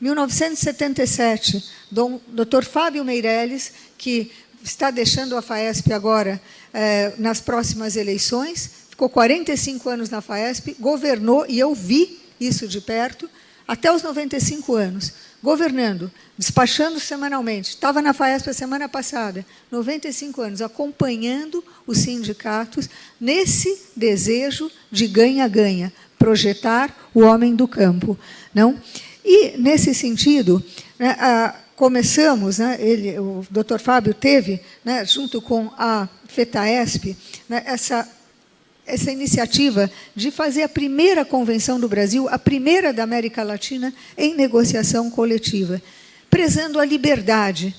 1977, Dr. Fábio Meirelles, que está deixando a FAESP agora nas próximas eleições, ficou 45 anos na FAESP, governou, e eu vi isso de perto, até os 95 anos, governando, despachando semanalmente. Estava na FAESP a semana passada, 95 anos, acompanhando os sindicatos nesse desejo de ganha-ganha, projetar o homem do campo. E, nesse sentido, começamos, o Dr. Fábio teve, junto com a FETAESP, essa iniciativa de fazer a primeira convenção do Brasil, a primeira da América Latina, em negociação coletiva, prezando a liberdade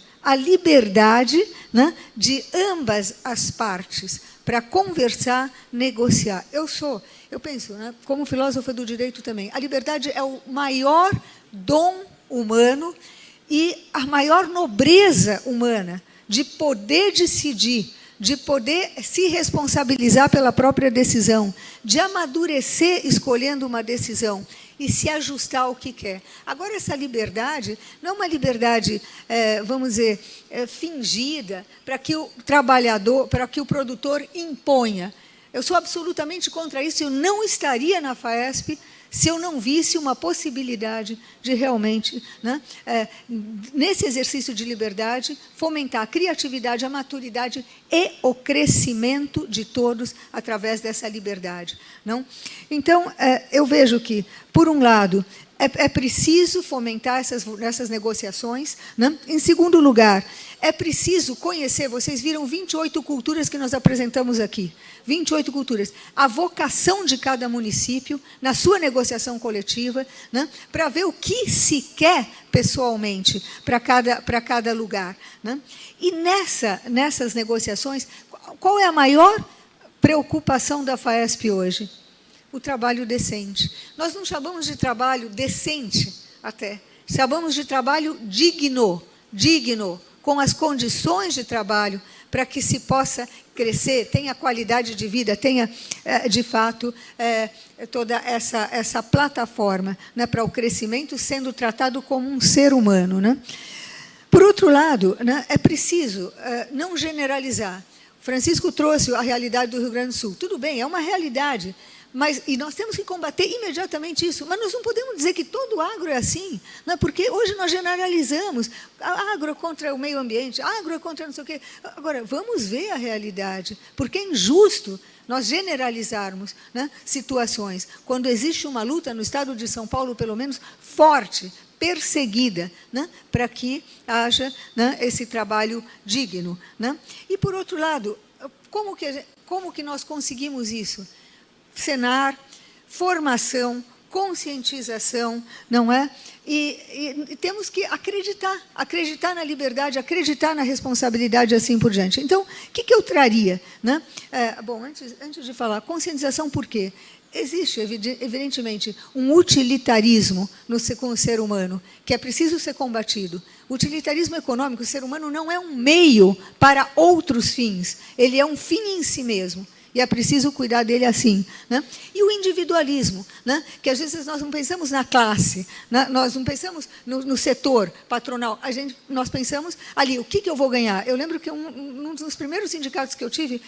de ambas as partes, para conversar, negociar. Eu penso, como filósofa do direito também, a liberdade é o maior dom humano e a maior nobreza humana, de poder decidir, de poder se responsabilizar pela própria decisão, de amadurecer escolhendo uma decisão e se ajustar ao que quer. Agora, essa liberdade não é uma liberdade, vamos dizer, fingida, para que o trabalhador, para que o produtor imponha. Eu sou absolutamente contra isso. Eu não estaria na FAESP se eu não visse uma possibilidade de realmente, nesse exercício de liberdade, fomentar a criatividade, a maturidade e o crescimento de todos através dessa liberdade. Então, eu vejo que, por um lado, é preciso fomentar essas negociações. Em segundo lugar, é preciso conhecer, vocês viram 28 culturas que nós apresentamos aqui, 28 culturas, a vocação de cada município na sua negociação coletiva, para ver o que se quer pessoalmente para cada lugar. E nessas negociações, qual é a maior preocupação da FAESP hoje? O trabalho decente. Nós não chamamos de trabalho decente, até. Chamamos de trabalho digno, com as condições de trabalho, para que se possa crescer, tenha qualidade de vida, tenha, de fato, toda essa plataforma para o crescimento, sendo tratado como um ser humano. Por outro lado, é preciso não generalizar. Francisco trouxe a realidade do Rio Grande do Sul. Tudo bem, é uma realidade. E nós temos que combater imediatamente isso. Mas nós não podemos dizer que todo agro é assim, porque hoje nós generalizamos. Agro é contra o meio ambiente, agro é contra não sei o quê. Agora, vamos ver a realidade, porque é injusto nós generalizarmos situações. Quando existe uma luta, no estado de São Paulo, pelo menos, forte, perseguida, para que haja esse trabalho digno. E, por outro lado, como que nós conseguimos isso? Senar, formação, conscientização, não é? E temos que acreditar na liberdade, acreditar na responsabilidade, assim por diante. Então, o que eu traria, né? Bom, antes de falar, conscientização por quê? Existe, evidentemente, um utilitarismo com o ser humano, que é preciso ser combatido. O utilitarismo econômico, o ser humano não é um meio para outros fins, ele é um fim em si mesmo. E é preciso cuidar dele assim, né? E o individualismo, né? Que às vezes nós não pensamos na classe, né? Nós não pensamos no setor patronal, nós pensamos ali, o que eu vou ganhar? Eu lembro que um dos primeiros sindicatos que eu tive,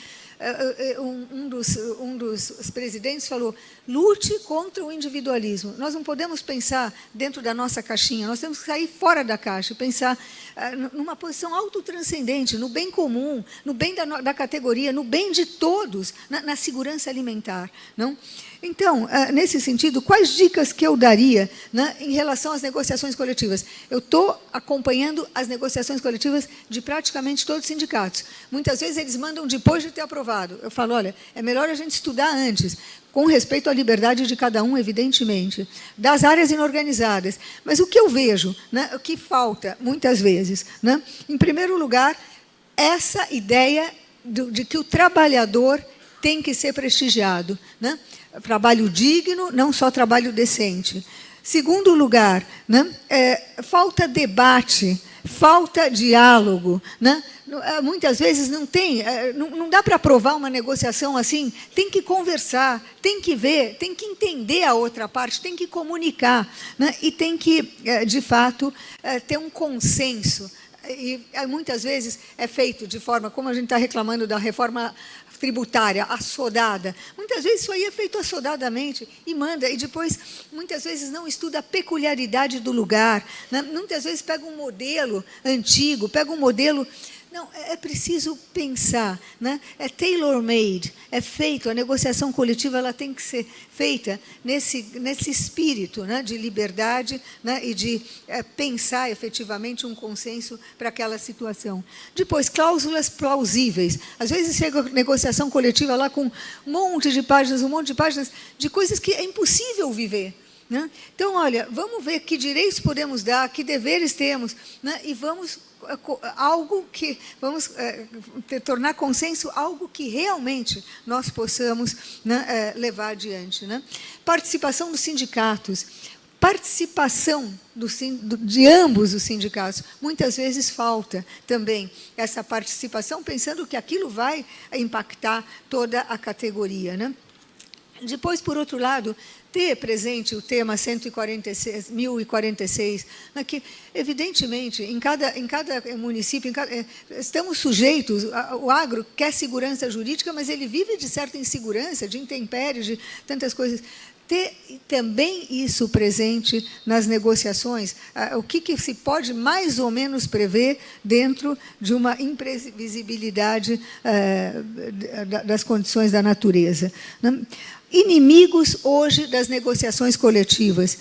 um dos presidentes falou: lute contra o individualismo. Nós não podemos pensar dentro da nossa caixinha, nós temos que sair fora da caixa, pensar numa posição autotranscendente, no bem comum, no bem da categoria, no bem de todos, na segurança alimentar, não? Então, nesse sentido, quais dicas que eu daria, né, em relação às negociações coletivas? Eu estou acompanhando as negociações coletivas de praticamente todos os sindicatos. Muitas vezes eles mandam depois de ter aprovado. Eu falo, olha, é melhor a gente estudar antes, com respeito à liberdade de cada um, evidentemente, das áreas inorganizadas. Mas o que eu vejo, né, o que falta, muitas vezes, né, em primeiro lugar, essa ideia de que o trabalhador tem que ser prestigiado, né? Trabalho digno, não só trabalho decente. Segundo lugar, né, falta debate, falta diálogo, né? Muitas vezes não dá para aprovar uma negociação assim, tem que conversar, tem que ver, tem que entender a outra parte, tem que comunicar, né? E tem que, de fato, ter um consenso. E muitas vezes é feito de forma, como a gente está reclamando da reforma tributária, assodada. Muitas vezes isso aí é feito assodadamente e manda, e depois, muitas vezes, não estuda a peculiaridade do lugar, né? Muitas vezes pega um modelo antigo, pega um modelo... Não, é preciso pensar, né? É tailor-made, é feito, a negociação coletiva ela tem que ser feita nesse espírito, né, de liberdade, né, e de pensar efetivamente um consenso para aquela situação. Depois, cláusulas plausíveis. Às vezes chega a negociação coletiva lá com um monte de páginas de coisas que é impossível viver, né? Então, olha, vamos ver que direitos podemos dar, que deveres temos, né, e vamos tornar consenso algo que realmente nós possamos, né, levar adiante, né? Participação dos sindicatos. Participação de ambos os sindicatos. Muitas vezes falta também essa participação, pensando que aquilo vai impactar toda a categoria, né? Depois, por outro lado, ter presente o tema 1046, que, evidentemente, em cada município, estamos sujeitos, o agro quer segurança jurídica, mas ele vive de certa insegurança, de intempéries, de tantas coisas. Ter também isso presente nas negociações, o que se pode mais ou menos prever dentro de uma imprevisibilidade das condições da natureza, né? Inimigos hoje das negociações coletivas: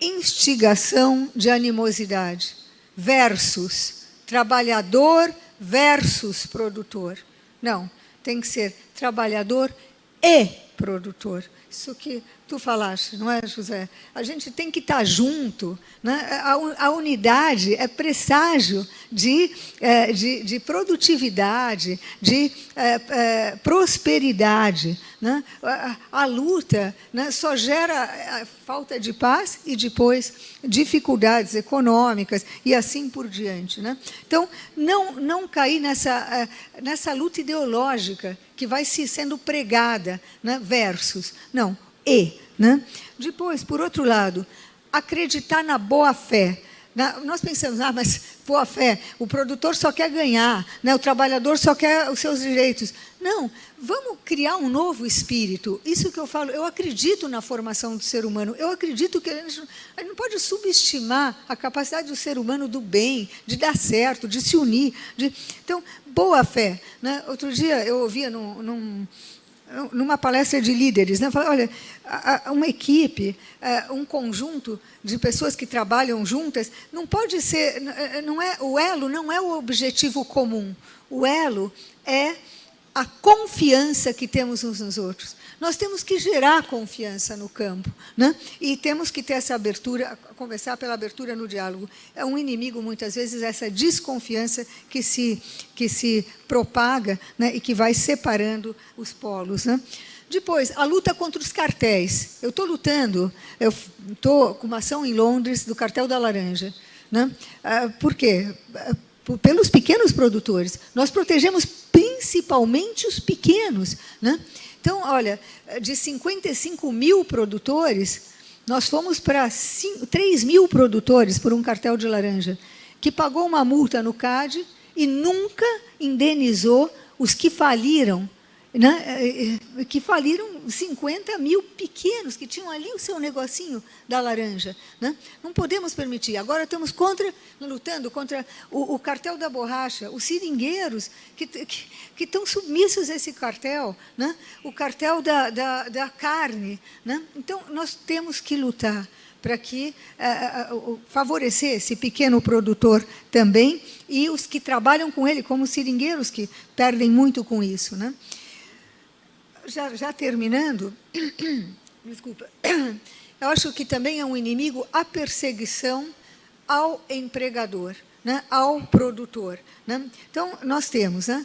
instigação de animosidade versus trabalhador versus produtor. Não, tem que ser trabalhador e produtor. Isso que tu falaste, não é, José? A gente tem que estar junto, né? A unidade é presságio de produtividade, de prosperidade, né? A luta, né, só gera falta de paz e depois dificuldades econômicas e assim por diante, né? Então, não cair nessa luta ideológica que vai se sendo pregada, né, versus. Não, né? Depois, por outro lado, acreditar na boa-fé. Nós pensamos, mas boa-fé, o produtor só quer ganhar, né? O trabalhador só quer os seus direitos. Não, vamos criar um novo espírito. Isso que eu falo, eu acredito na formação do ser humano, eu acredito que a gente não pode subestimar a capacidade do ser humano do bem, de dar certo, de se unir. Então, boa-fé, né? Outro dia eu ouvia numa palestra de líderes, né? Falei, olha, uma equipe, um conjunto de pessoas que trabalham juntas, não pode ser, o elo não é o objetivo comum. O elo é a confiança que temos uns nos outros. Nós temos que gerar confiança no campo, né? E temos que ter essa abertura, conversar pela abertura no diálogo. É um inimigo, muitas vezes, essa desconfiança que se propaga, né? E que vai separando os polos, né? Depois, a luta contra os cartéis. Eu estou com uma ação em Londres do cartel da laranja, né? Por quê? Pelos pequenos produtores. Nós protegemos principalmente os pequenos, né? Então, olha, de 55 mil produtores, nós fomos para 3 mil produtores por um cartel de laranja, que pagou uma multa no CAD e nunca indenizou os que faliram, né? Que faliram 50 mil pequenos, que tinham ali o seu negocinho da laranja, né? Não podemos permitir. Agora estamos lutando contra o cartel da borracha, os seringueiros que estão submissos a esse cartel, né? O cartel da carne, né? Então, nós temos que lutar para que favorecer esse pequeno produtor também e os que trabalham com ele, como os seringueiros, que perdem muito com isso, né? Já terminando, desculpa, eu acho que também é um inimigo a perseguição ao empregador, né, ao produtor, né? Então, nós temos, né,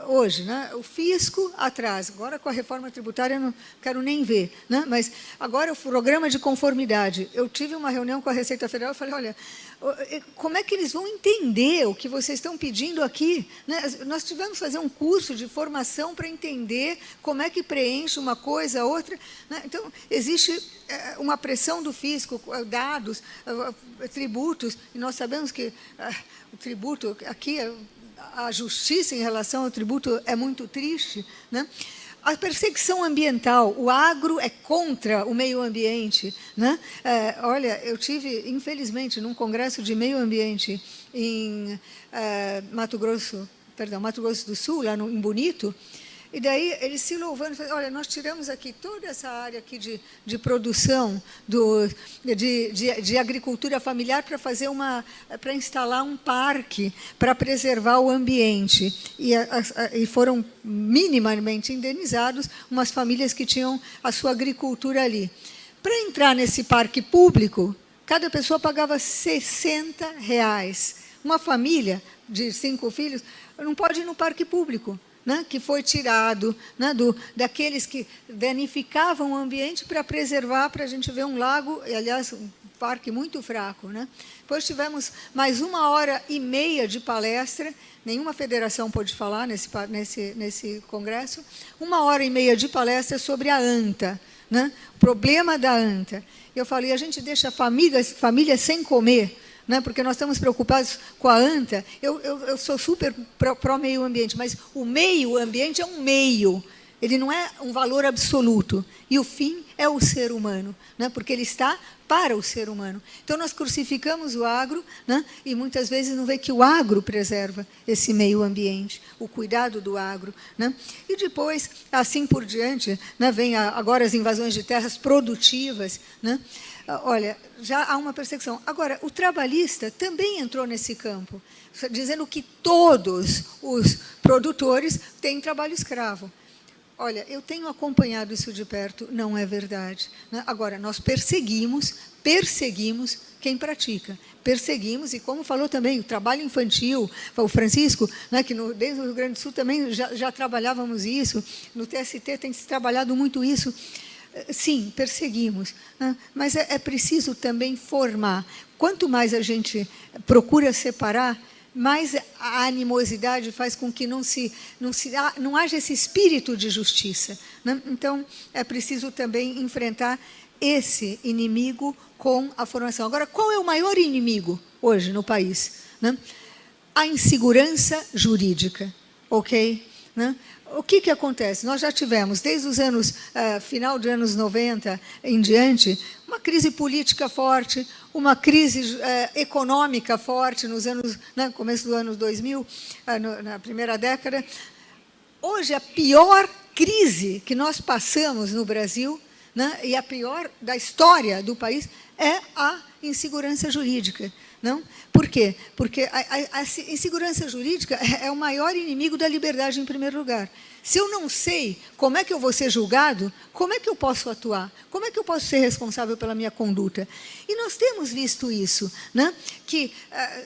hoje, né, o fisco atrás, agora com a reforma tributária eu não quero nem ver, né, mas agora o programa de conformidade. Eu tive uma reunião com a Receita Federal e falei, olha, como é que eles vão entender o que vocês estão pedindo aqui, né? Nós tivemos que fazer um curso de formação para entender como é que preenche uma coisa, outra, né? Então, existe uma pressão do fisco, dados, tributos, e nós sabemos que o tributo, aqui, a justiça em relação ao tributo é muito triste, né? A perseguição ambiental, o agro é contra o meio ambiente, né? Olha, eu tive, infelizmente, num congresso de meio ambiente em Mato Grosso do Sul, lá em Bonito, e daí eles se louvando, olha, nós tiramos aqui toda essa área aqui de produção de agricultura familiar para instalar um parque, para preservar o ambiente. E foram minimamente indenizados umas famílias que tinham a sua agricultura ali. Para entrar nesse parque público, cada pessoa pagava R$60. Uma família de 5 filhos não pode ir no parque público, né, que foi tirado, né, daqueles que danificavam o ambiente para preservar, para a gente ver um lago, e, aliás, um parque muito fraco, né? Depois tivemos mais 1h30 de palestra, nenhuma federação pôde falar nesse congresso, 1h30 de palestra sobre a anta, né, o problema da anta. Eu falei, a gente deixa família sem comer, né, porque nós estamos preocupados com a anta. Eu sou super pró-meio ambiente, mas o meio ambiente é um meio, ele não é um valor absoluto. E o fim é o ser humano, né, porque ele está para o ser humano. Então, nós crucificamos o agro, né, e muitas vezes não vê que o agro preserva esse meio ambiente, o cuidado do agro, né? E depois, assim por diante, né, vem agora as invasões de terras produtivas, né? Olha, já há uma perseguição. Agora, o trabalhista também entrou nesse campo, dizendo que todos os produtores têm trabalho escravo. Olha, eu tenho acompanhado isso de perto, não é verdade, né? Agora, nós perseguimos quem pratica. Perseguimos, e como falou também, o trabalho infantil, o Francisco, né, que desde o Rio Grande do Sul também já trabalhávamos isso, no TST tem se trabalhado muito isso. Sim, perseguimos, né? Mas é preciso também formar. Quanto mais a gente procura separar, mais a animosidade faz com que não haja esse espírito de justiça, né? Então, é preciso também enfrentar esse inimigo com a formação. Agora, qual é o maior inimigo hoje no país, né? A insegurança jurídica, ok? Né? O que acontece? Nós já tivemos, desde os final dos anos 90 em diante, uma crise política forte, uma crise econômica forte no começo dos anos 2000, na primeira década. Hoje, a pior crise que nós passamos no Brasil, né, e a pior da história do país, é a insegurança jurídica. Não? Por quê? Porque a insegurança jurídica é o maior inimigo da liberdade, em primeiro lugar. Se eu não sei como é que eu vou ser julgado, como é que eu posso atuar? Como é que eu posso ser responsável pela minha conduta? E nós temos visto isso, né? Que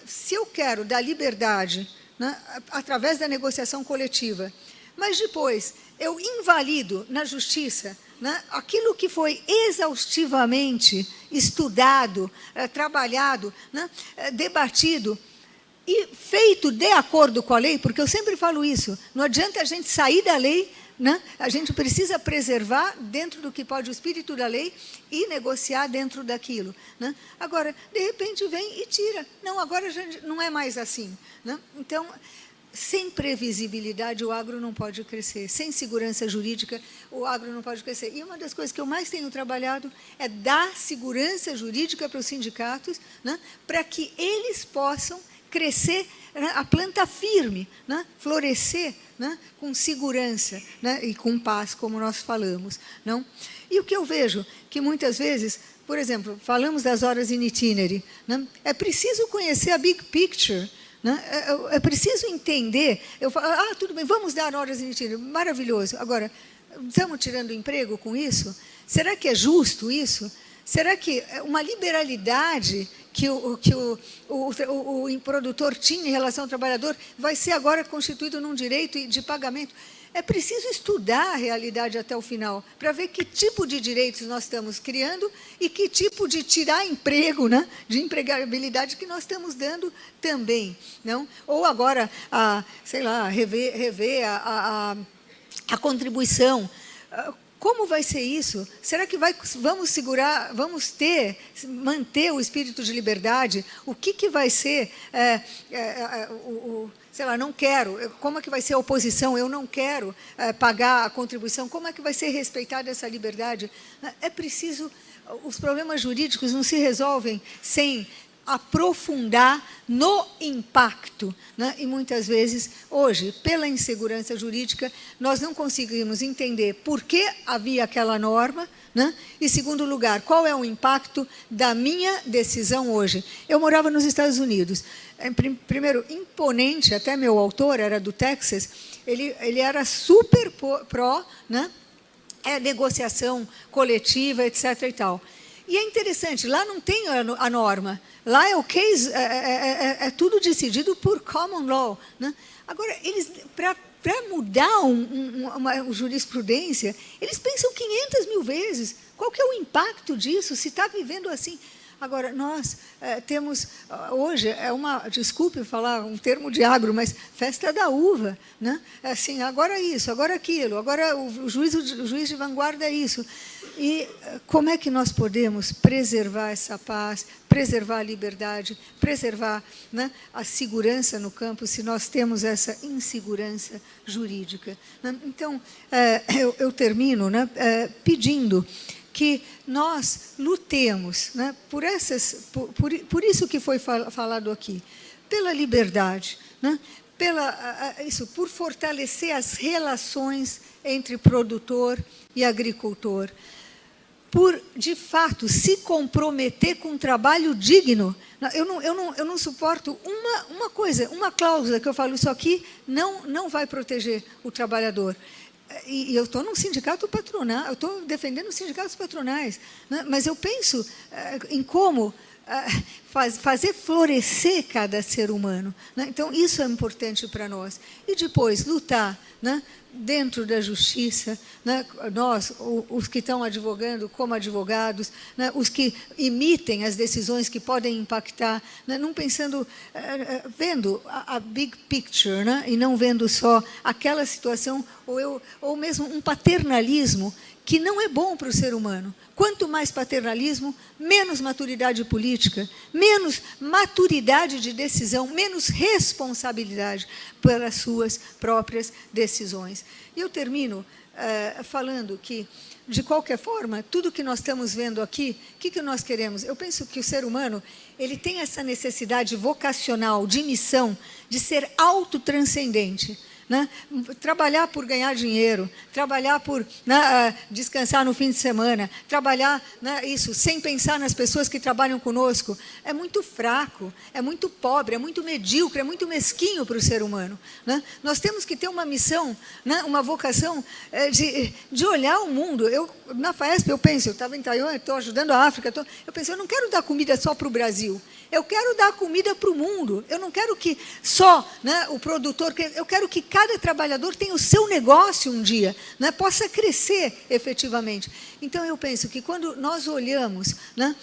se eu quero dar liberdade, né, através da negociação coletiva, mas depois eu invalido na justiça, né, aquilo que foi exaustivamente estudado, trabalhado, né, debatido e feito de acordo com a lei, porque eu sempre falo isso, não adianta a gente sair da lei, né, a gente precisa preservar dentro do que pode o espírito da lei e negociar dentro daquilo. Né? Agora, de repente, vem e tira. Não, agora a gente não é mais assim. Né? Então, sem previsibilidade, o agro não pode crescer. Sem segurança jurídica, o agro não pode crescer. E uma das coisas que eu mais tenho trabalhado é dar segurança jurídica para os sindicatos, né, para que eles possam crescer, né, a planta firme, né, florescer, né, com segurança, né, e com paz, como nós falamos. Não? E o que eu vejo, que muitas vezes, por exemplo, falamos das horas in itinere, né, é preciso conhecer a big picture, né? É preciso entender. Eu falo, tudo bem, vamos dar horas in itinere, maravilhoso. Agora, estamos tirando emprego com isso? Será que é justo isso? Será que uma liberalidade que o produtor tinha em relação ao trabalhador vai ser agora constituído num direito de pagamento? É preciso estudar a realidade até o final, para ver que tipo de direitos nós estamos criando e que tipo de tirar emprego, né, de empregabilidade que nós estamos dando também. Não? Ou agora, sei lá, rever a contribuição. Como vai ser isso? Será que vamos segurar, manter o espírito de liberdade? O que vai ser, sei lá, não quero, como é que vai ser a oposição? Eu não quero pagar a contribuição, como é que vai ser respeitada essa liberdade? É preciso, os problemas jurídicos não se resolvem sem aprofundar no impacto. Né? E, muitas vezes, hoje, pela insegurança jurídica, nós não conseguimos entender por que havia aquela norma, né? E, segundo lugar, qual é o impacto da minha decisão hoje. Eu morava nos Estados Unidos. Primeiro, imponente, até meu autor era do Texas, ele era super pró, né? Negociação coletiva, etc. e tal. E é interessante, lá não tem a norma, lá é o case, é tudo decidido por common law. Né? Agora, eles, para mudar uma jurisprudência, eles pensam 500 mil vezes. Qual que é o impacto disso, se está vivendo assim? Agora, nós temos, hoje, desculpe falar um termo de agro, mas festa da uva. Né? Assim, agora isso, agora aquilo, agora o juiz de vanguarda é isso. E como é que nós podemos preservar essa paz, preservar a liberdade, preservar, né, a segurança no campo, se nós temos essa insegurança jurídica? Né? Então, eu termino, né, pedindo que nós lutemos, né, por isso que foi falado aqui, pela liberdade, né, por fortalecer as relações entre produtor e agricultor, por, de fato, se comprometer com um trabalho digno. Eu não suporto uma coisa, uma cláusula que eu falo, isso aqui não vai proteger o trabalhador. E eu estou num sindicato patronal, eu estou defendendo os sindicatos patronais, né? Mas eu penso em como fazer florescer cada ser humano. Né? Então, isso é importante para nós. E depois, lutar, né, dentro da justiça, né, nós, os que estão advogando como advogados, né, os que emitem as decisões que podem impactar, né, não pensando, vendo a big picture, né, e não vendo só aquela situação, ou mesmo um paternalismo que não é bom para o ser humano. Quanto mais paternalismo, menos maturidade política, menos maturidade de decisão, menos responsabilidade pelas suas próprias decisões. E eu termino falando que, de qualquer forma, tudo que nós estamos vendo aqui, o que nós queremos? Eu penso que o ser humano ele tem essa necessidade vocacional, de missão, de ser autotranscendente. né? Trabalhar por ganhar dinheiro, trabalhar por, né, descansar no fim de semana, trabalhar, né, isso, sem pensar nas pessoas que trabalham conosco, é muito fraco, é muito pobre, é muito medíocre, é muito mesquinho para o ser humano, né? Nós temos que ter uma missão, né, uma vocação de olhar o mundo. Na FAESP, eu penso, eu estava em Taiwan, estou ajudando a África, eu pensei, eu não quero dar comida só para o Brasil, eu quero dar comida para o mundo, eu não quero que só, né, o produtor, eu quero que cada trabalhador tenha o seu negócio um dia, né, possa crescer efetivamente. Então, eu penso que quando nós olhamos, né,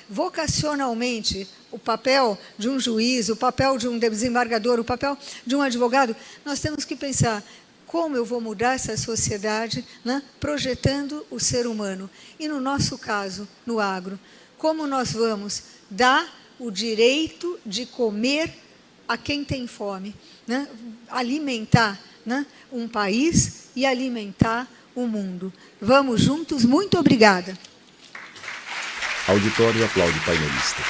vocacionalmente o papel de um juiz, o papel de um desembargador, o papel de um advogado, nós temos que pensar, como eu vou mudar essa sociedade, né, projetando o ser humano. E, no nosso caso, no agro, como nós vamos dar o direito de comer a quem tem fome, né, alimentar, né, um país e alimentar o mundo. Vamos juntos, muito obrigada. Auditório aplaude painelista.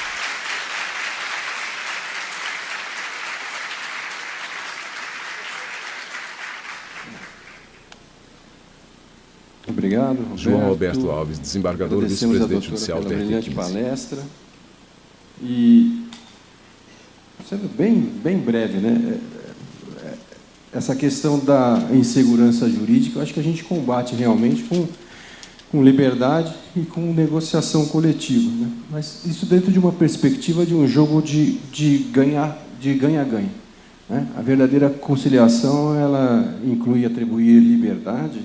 Obrigado, Roberto. João Alberto Alves, desembargador, vice-presidente judicial pela brilhante TRT15. palestra. E, sendo bem breve, né? Essa questão da insegurança jurídica, eu acho que a gente combate realmente com liberdade e com negociação coletiva, né? Mas isso dentro de uma perspectiva de um jogo de ganha-ganha, né? A verdadeira conciliação, ela inclui atribuir liberdade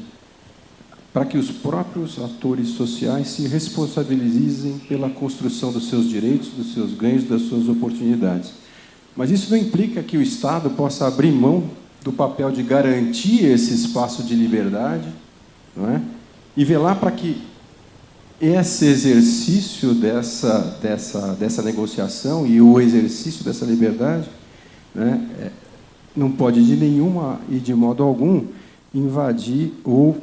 para que os próprios atores sociais se responsabilizem pela construção dos seus direitos, dos seus ganhos, das suas oportunidades. Mas isso não implica que o Estado possa abrir mão do papel de garantir esse espaço de liberdade, não é? E velar para que esse exercício dessa negociação e o exercício dessa liberdade, né, não pode de nenhuma e de modo algum invadir ou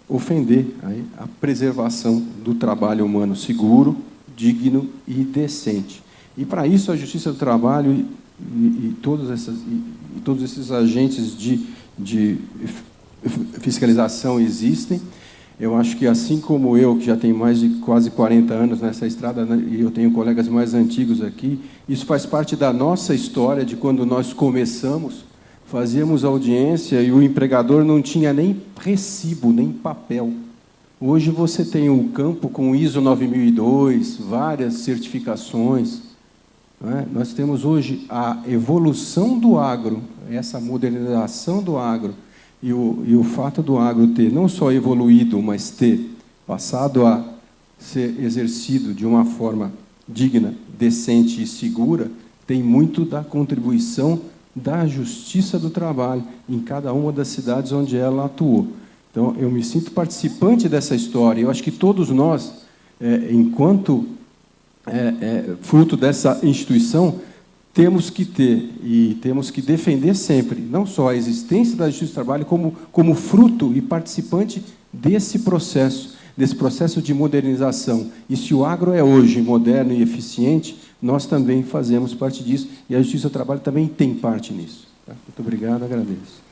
ofender aí a preservação do trabalho humano seguro, digno e decente. E, para isso, a Justiça do Trabalho e todos esses agentes de fiscalização existem. Eu acho que, assim como eu, que já tenho mais de quase 40 anos nessa estrada, né, e eu tenho colegas mais antigos aqui, isso faz parte da nossa história, de quando nós começamos. Fazíamos audiência e o empregador não tinha nem recibo, nem papel. Hoje você tem um campo com ISO 9002, várias certificações, não é? Nós temos hoje a evolução do agro, essa modernização do agro, e o fato do agro ter não só evoluído, mas ter passado a ser exercido de uma forma digna, decente e segura, tem muito da contribuição da Justiça do Trabalho em cada uma das cidades onde ela atuou. Então, eu me sinto participante dessa história. Eu acho que todos nós, enquanto fruto dessa instituição, temos que ter e temos que defender sempre, não só a existência da Justiça do Trabalho, como fruto e participante desse processo de modernização. E se o agro é hoje moderno e eficiente, nós também fazemos parte disso, e a Justiça do Trabalho também tem parte nisso. Tá? Muito obrigado, agradeço.